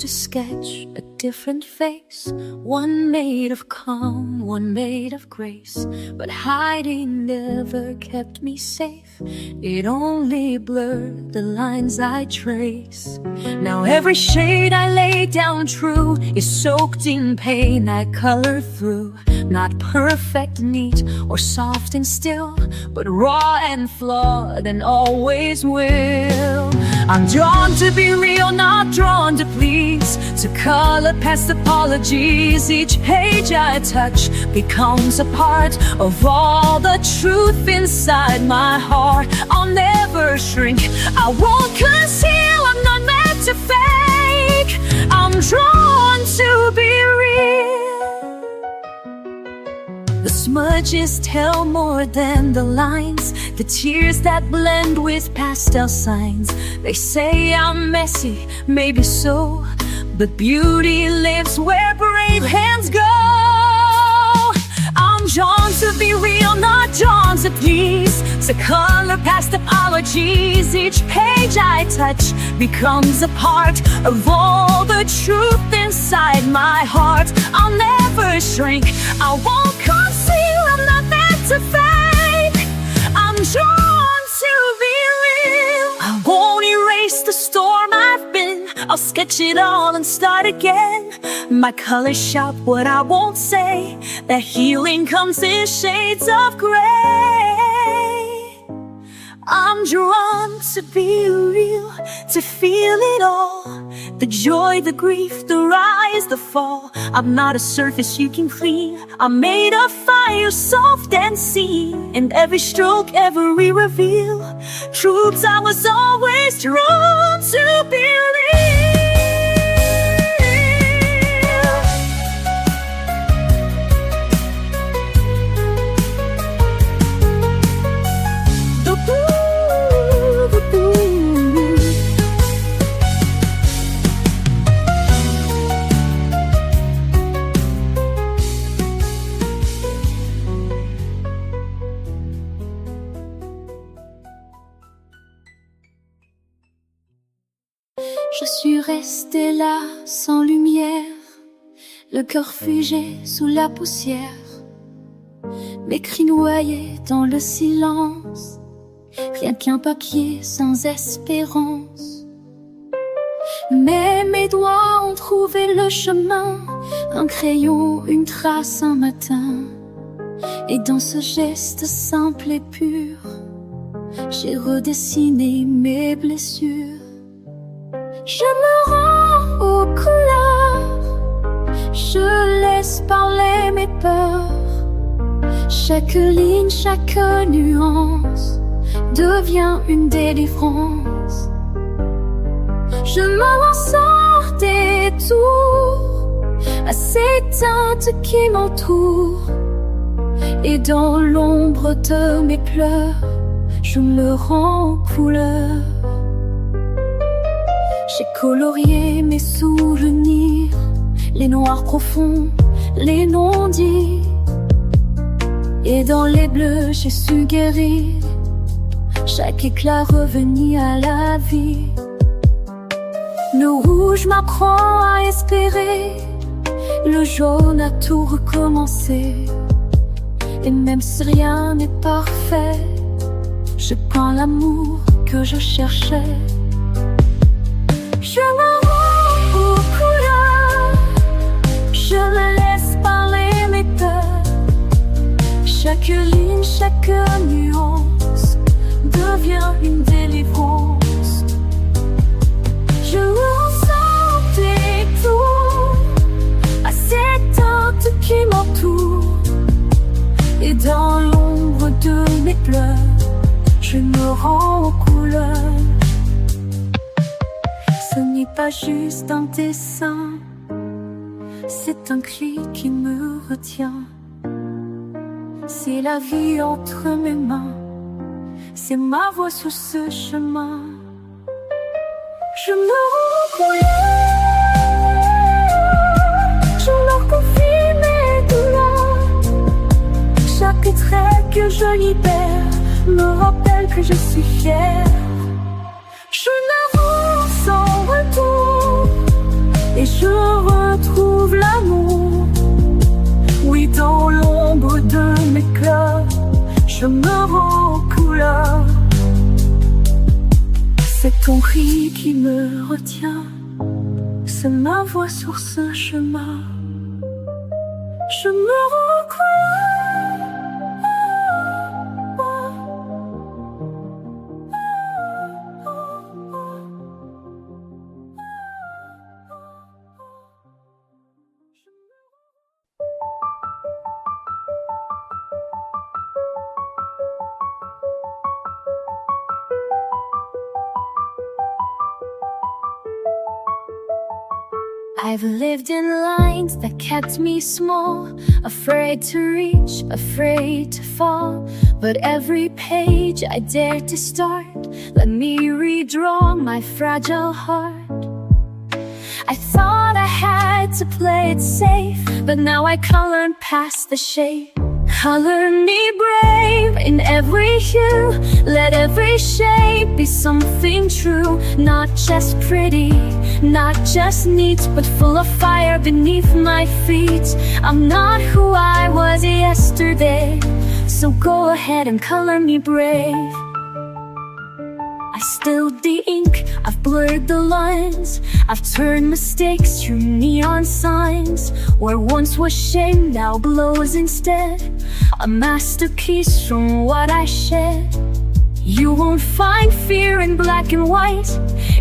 To sketch a different face, one made of calm, one made of grace. But hiding never kept me safe, it only blurred the lines I trace. Now every shade I lay down true is soaked in pain I color through. Not perfect, neat, or soft and still, but raw and flawed and always will. I'm drawn to be real, not drawn to please, to color past apologies. Each page I touch becomes a part of all the truth inside my heart. I'll never shrink, I won't conceal, I'm not meant to fake. I'm drawn to be real. The smudges tell more than the lines, the tears that blend with pastel signs. They say I'm messy, maybe so, but beauty lives where brave hands go. I'm drawn to be real, not drawn to please, to color past apologies. Each page I touch becomes a part of all the truth inside my heart. I'll never shrink, I won't conceal, I'm not meant to fake. I'm drawn to be real. I won't erase the storm I've been, I'll sketch it all and start again. My colors shout what I won't say, that healing comes in shades of gray. I'm drawn to be real, to feel it all, the joy, the grief, the rise, the fall. I'm not a surface you can clean, I'm made of fire, soft and seen. In every stroke, every reveal, truths I was always drawn to believe. Je suis restée là, sans lumière, le cœur figé sous la poussière, mes cris noyés dans le silence, rien qu'un papier sans espérance. Mais mes doigts ont trouvé le chemin, un crayon, une trace, un matin. Et dans ce geste simple et pur, j'ai redessiné mes blessures. Je me rends aux couleurs, je laisse parler mes peurs. Chaque ligne, chaque nuance devient une délivrance. Je m'en sors des tours à ces teintes qui m'entourent. Et dans l'ombre de mes pleurs, je me rends aux couleurs. J'ai colorié mes souvenirs, les noirs profonds, les non-dits. Et dans les bleus, j'ai su guérir chaque éclat revenu à la vie. Le rouge m'apprend à espérer, le jaune a tout recommencé. Et même si rien n'est parfait, je peins l'amour que je cherchais. Je me rends aux couleurs, je me laisse parler mes peurs. Chaque ligne, chaque nuance devient une délivrance. Je ressens des tours à ces teintes qui m'entourent. Et dans l'ombre de mes pleurs, je me rends aux couleurs. Ce n'est pas juste un dessin, c'est un cri qui me retient. C'est la vie entre mes mains, c'est ma voix sur ce chemin. Je me rends aux couleurs, je leur confie mes douleurs. Chaque trait que je libère me rappelle que je suis fière. Je me rends sans retour et je retrouve l'amour. Oui, dans l'ombre de mes cœurs, je me rends aux couleurs. C'est ton cri qui me retient, c'est ma voix sur ce chemin. Je me rends aux couleurs. I've lived in lines that kept me small, afraid to reach, afraid to fall. But every page I dared to start let me redraw my fragile heart. I thought I had to play it safe, but now I colored past the shade. Color me brave in every hue, let every shape be something true. Not just pretty, not just neat, but full of fire beneath my feet. I'm not who I was yesterday, so go ahead and color me brave. I spilled the ink, I've blurred the lines, I've turned mistakes to neon signs. Where once was shame, now glows instead, a masterpiece from what I shed. You won't find fear in black and white,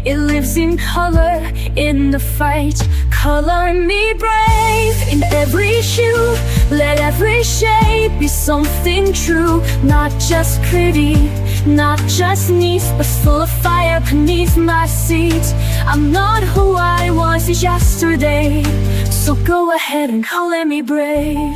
it lives in color, in the fight. Color me brave in every hue, let every shape be something true. Not just pretty, not just neat, but full of fire beneath my seat. I'm not who I was yesterday, so go ahead and color me brave.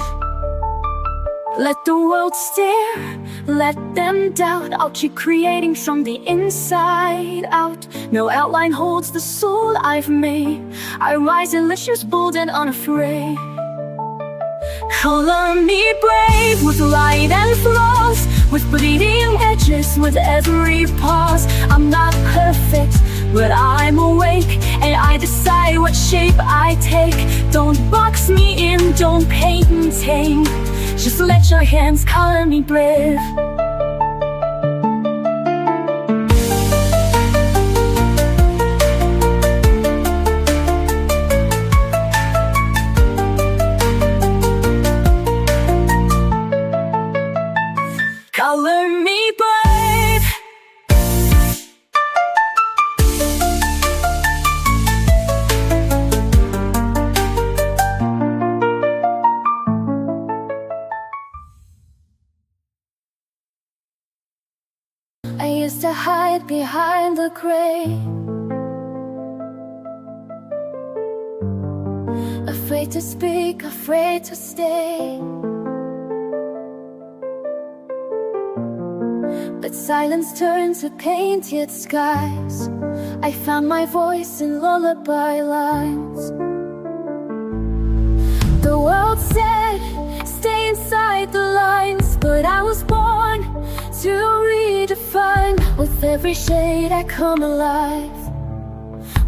Let the world stare, let them doubt. I'll keep creating from the inside out. No outline holds the soul I've made. I rise delicious, bold and unafraid. Color me brave with light and flaws, with bleeding edges, with every pause. I'm not perfect, but I'm awake, I decide what shape I take. Don't box me in, don't paint and tame. Just let your hands color me brave. Color me brave. I used to hide behind the gray, afraid to speak, afraid to stay. But silence turned to painted skies. I found my voice in lullaby lines. The world said, stay inside the lines, but I was born to redefine. With every shade I come alive.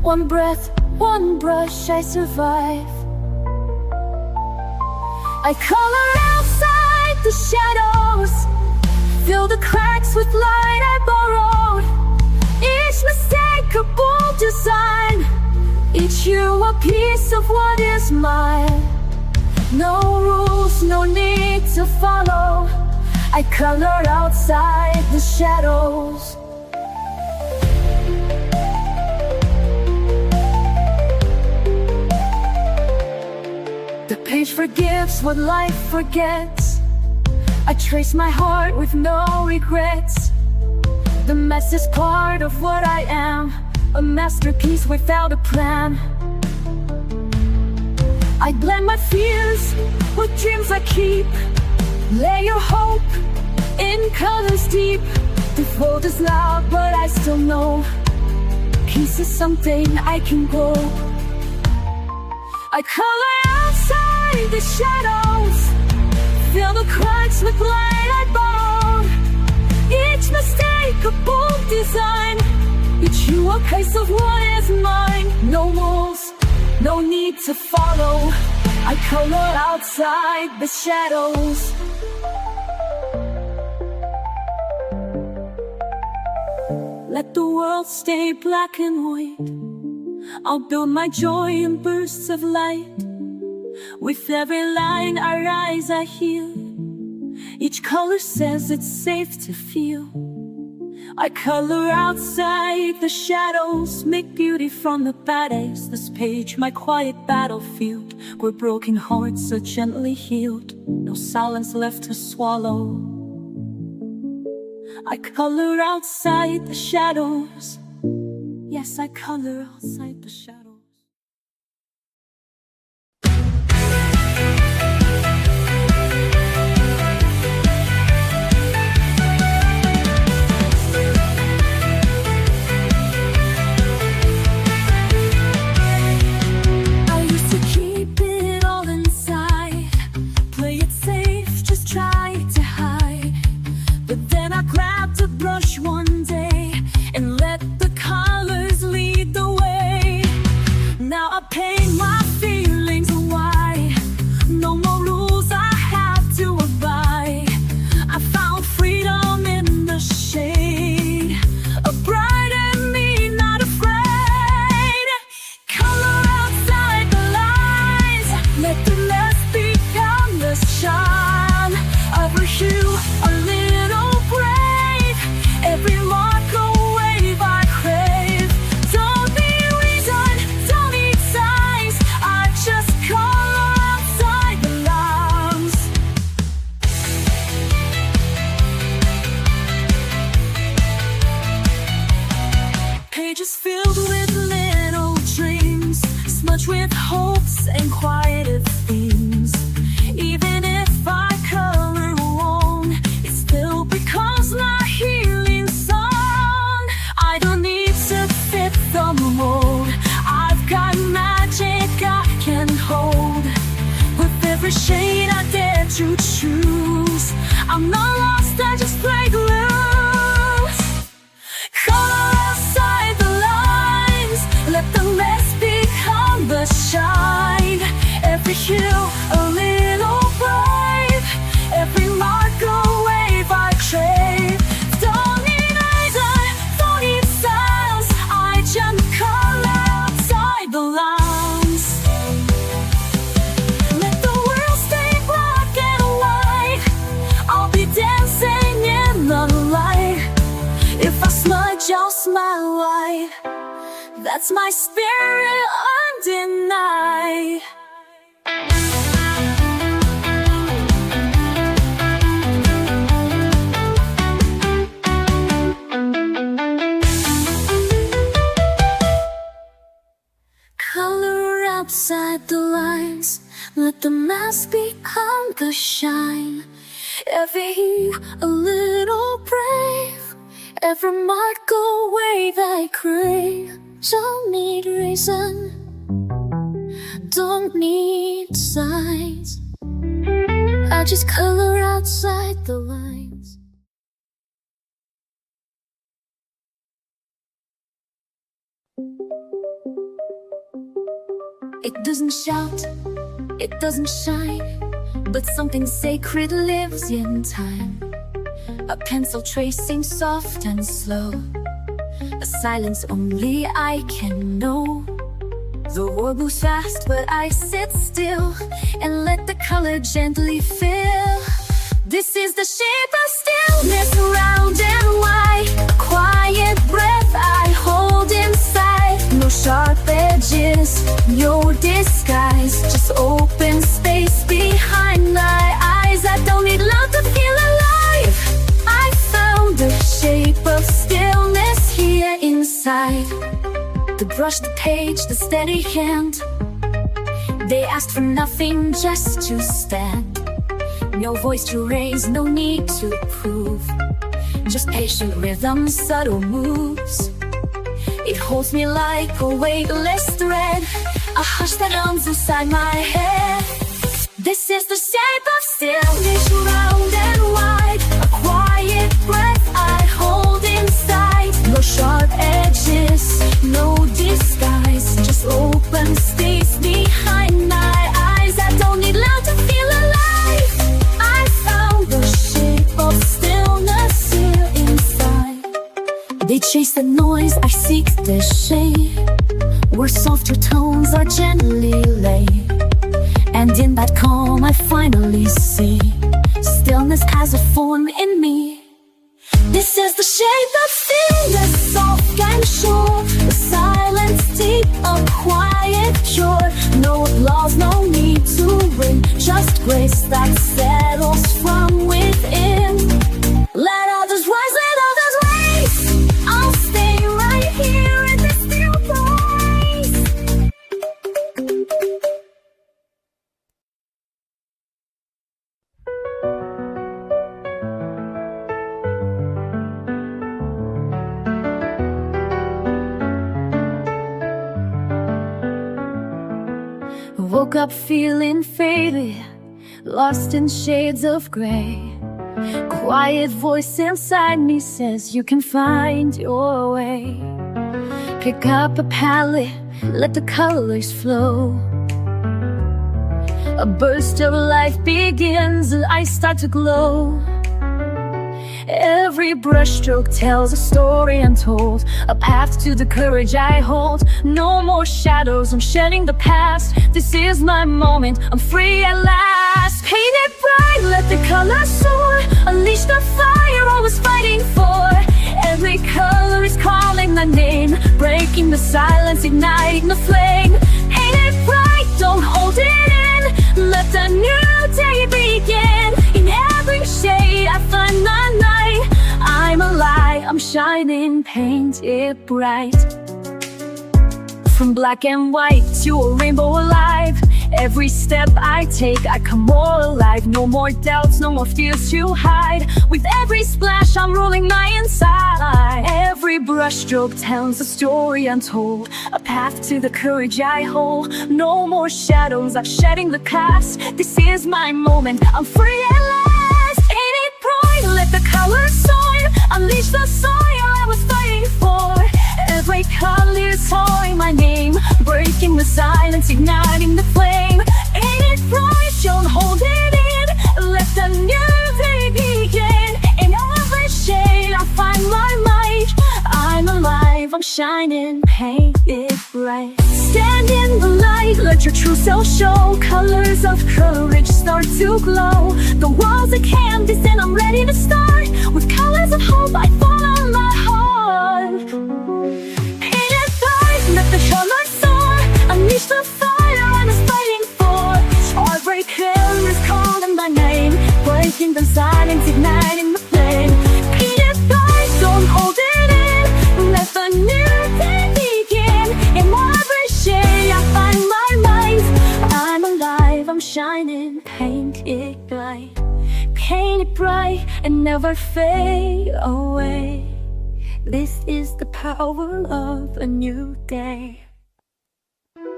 One breath, one brush, I survive. I color outside the shadows, fill the cracks with light I borrowed. Each mistake a bold design, each hue a piece of what is mine. No rules, no need to follow. I color outside the shadows. The page forgives what life forgets. I trace my heart with no regrets. The mess is part of what I am, a masterpiece without a plan. I blend my fears with dreams I keep. Lay your hope in colors deep. The fold is loud, but I still know peace is something I can grow. I color outside the shadows, fill the cracks with light I borrowed. Each mistake a bold design, each hue a piece of what is mine. No rules, no need to follow. I color outside the shadows. Let the world stay black and white. I'll build my joy in bursts of light. With every line I rise, I heal. Each color says it's safe to feel. I color outside the shadows, make beauty from the bad days. This page, my quiet battlefield, where broken hearts are gently healed. No silence left to swallow. I color outside the shadows. Yes, I color outside the shadows. One day and let the colors lead the way. Now I paint my feelings white. No more rules I have to abide. I found freedom in the shade, a bright and me, not afraid. Color outside the lines, let the mess become the shine. Over hue a little brave, every mark a wave I crave. Don't need reason, don't need signs, I just color outside the lines. Pages filled with little dreams, smudged with hopes and quieted themes. Even if I color wrong, it still becomes my healing song. I don't need to fit the mold, I've got magic I can hold. With every shade I dare to choose, I'm not lost, I just break loose. Color outside the lines, let the mess be you a little brave. Every mark a wave I crave. Don't need eyes, I don't need styles. I just color outside the lines. Let the world stay black and white. I'll be dancing in the light. If I smudge, I'll smile wide. That's my spirit undenied. Color outside the lines. Let the mask become the shine. Every hue a little brave. Every mark a wave I crave. Don't need reason, don't need signs. I just color outside the lines. It doesn't shout, it doesn't shine, but something sacred lives in time. A pencil tracing soft and slow, a silence only I can know. The world moves fast, but I sit still and let the color gently fill. This is the shape of stillness, round and wide. A quiet breath I hold inside. No sharp edges, no disguise, just open space behind my eyes. I don't need love to feel alive. I found the shape of stillness here inside. The brush, the page, the steady hand. They asked for nothing, just to stand. No voice to raise, no need to prove. Just patient rhythm, subtle moves. It holds me like a weightless thread, a hush that hums inside my head. This is the shape of stillness, round and wide. A quiet breath I hold inside. No sharp edges, no disguise, just open space behind my eyes. I don't need love to feel alive. I found the shape of stillness here inside. They chase the noise, I seek the shade, where softer tones are gently laid. And in that calm I finally see stillness has a form in me. This is the shape of stillness, soft and sure. The silence deep, a quiet cure. No applause, no need to win, just grace that settles from within. Let others rise, let others race. I'll stay right here in this still place. Woke up feeling faded, lost in shades of gray. Quiet voice inside me says you can find your way. Pick up a palette, let the colors flow. A burst of life begins, I start to glow. Every brushstroke tells a story untold, a path to the courage I hold. No more shadows, I'm shedding the past. This is my moment, I'm free at last. Paint it bright, let the colors soar. Unleash the fire I was fighting for. Every color is calling my name, breaking the silence, igniting the flame. Paint it bright, don't hold it in. Let the new day begin. In every shade I find the night. I'm alive, I'm shining, paint it bright. From black and white to a rainbow alive. Every step I take, I come more alive. No more doubts, no more fears to hide. With every splash, I'm rolling my inside. Every brushstroke tells a story untold, a path to the courage I hold. No more shadows, I'm shedding the past. This is my moment, I'm free at last. Ain't it bright? Let the colors soar. Unleash the soil I was fighting for. Every color's calling my name, breaking the silence, igniting the flame. Ain't it price, don't hold it in. Let the new day begin. In every shade I find my might. I'm alive, I'm shining, paint it bright. Stand in the light, let your true self show. Colors of courage start to glow. The walls are canvas and I'm ready to start. With colors of hope I follow my heart. Paint it bright, let the colors soar. Unleash the fire I was fighting for. Heartbreak is calling my name. Breaking the silence, igniting the flame. Paint it bright, don't hold it in. Let the new day begin. In every shade I find my might. I'm alive, I'm shining, paint it bright. Paint it bright and never fade away. This is the power of a new day.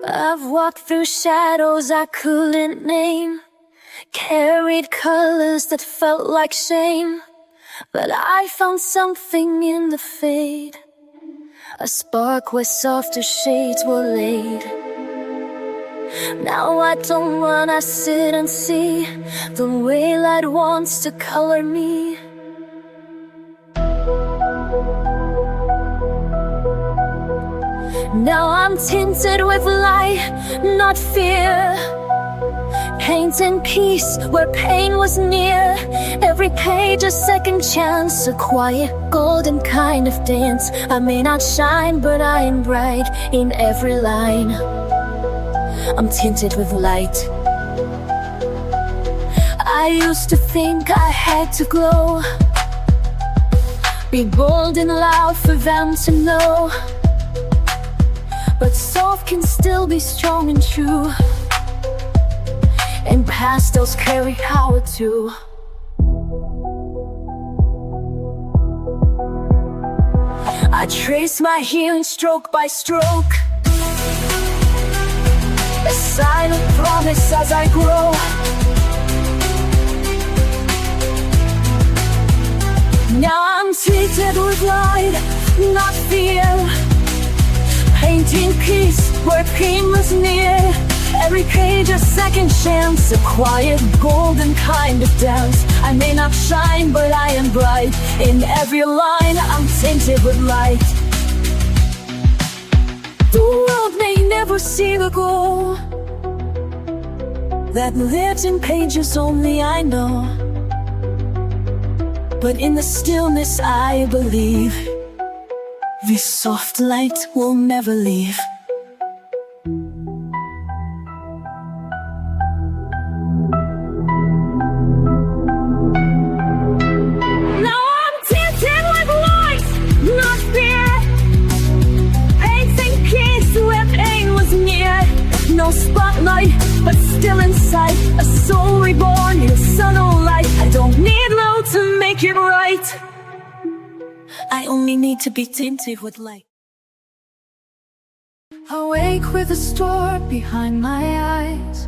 I've walked through shadows I couldn't name. Carried colors that felt like shame. But I found something in the fade. A spark where softer shades were laid. Now I don't run, I sit and see the way light wants to color me. Now I'm tinted with light, not fear. Painting peace where pain was near. Every page a second chance, a quiet golden kind of dance. I may not shine, but I am bright in every line. I'm tinted with light. I used to think I had to glow, be bold and loud for them to know. But soft can still be strong and true. And pastels carry power too. I trace my healing stroke by stroke, a silent promise as I grow. Now I'm treated with light, not fear. Painting peace where pain was near. Every page a second chance, a quiet golden kind of dance. I may not shine, but I am bright. In every line I'm tinted with light. The world may never see the glow that lives in pages only I know. But in the stillness I believe this soft light will never leave. Now I'm tinted with light, not fear. Painting peace where pain was near. No spotlight, but still inside. A soul reborn in sunlight. I don't need low to make it right. I only need to be tinted with light. Awake with a storm behind my eyes.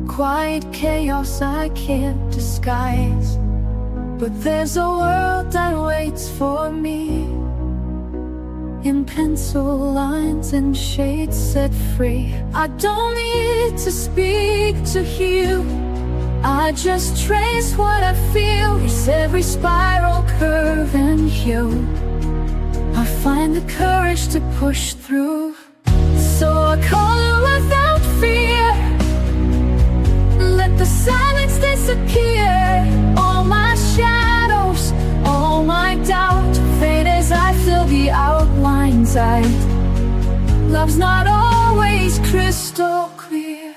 Quiet chaos I can't disguise. But there's a world that waits for me. In pencil lines and shades set free. I don't need to speak to heal. I just trace what I feel. It's every spiral, curve and hue. I find the courage to push through. So I color without fear. Let the silence disappear. All my shadows, all my doubt fade as I fill the outlines out. Love's not always crystal clear,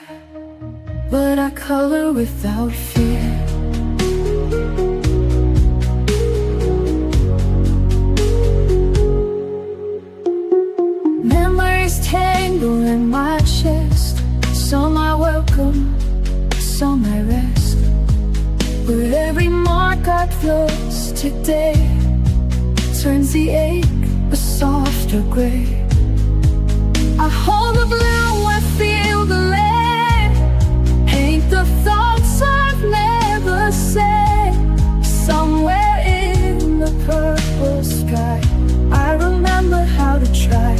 but I color without fear. Memories tangle in my chest. Some I welcome, some I rest. But every mark I close today turns the ache a softer gray. I hold the blue, I feel the lead. Paint the thoughts I've never said. Somewhere in the purple sky I remember how to try.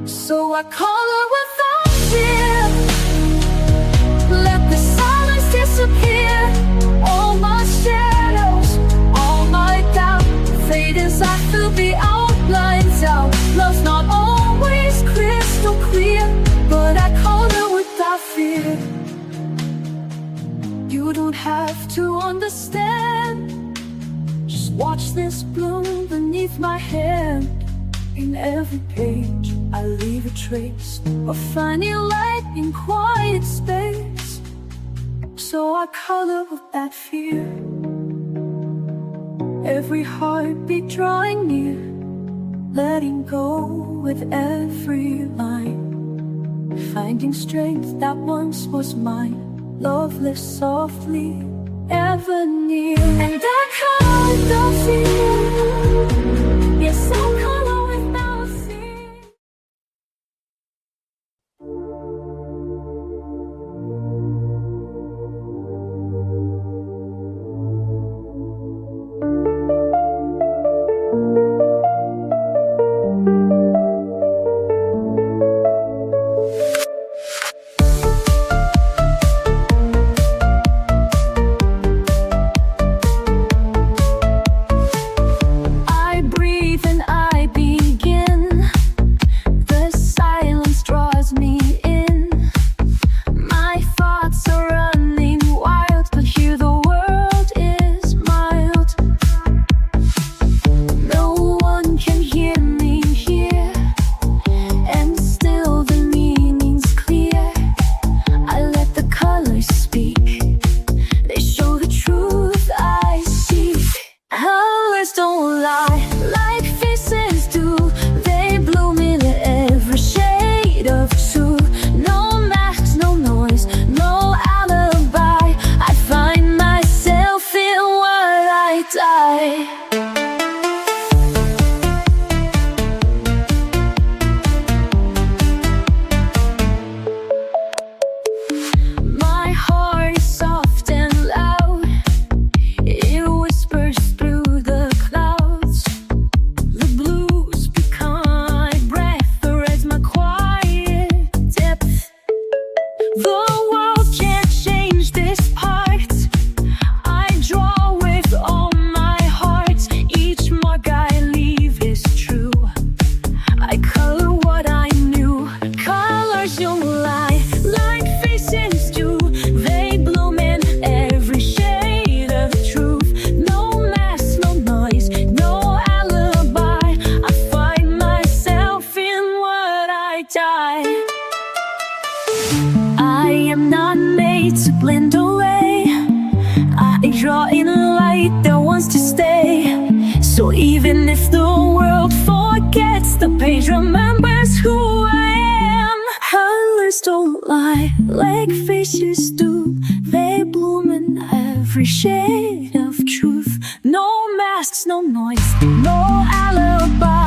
So I color without fear. understand. Just watch this bloom beneath my hand. In every page I leave a trace of finding light in quiet space. So I color with that fear, every heartbeat drawing near, letting go with every line, finding strength that once was mine, loveless softly, ever near. And I color the fear, yes, I color without fear. blend away. I draw in light that wants to stay. So even if the world forgets, the page remembers who I am. Colors don't lie like faces do. They bloom in every shade of truth. No masks, no noise, no alibi.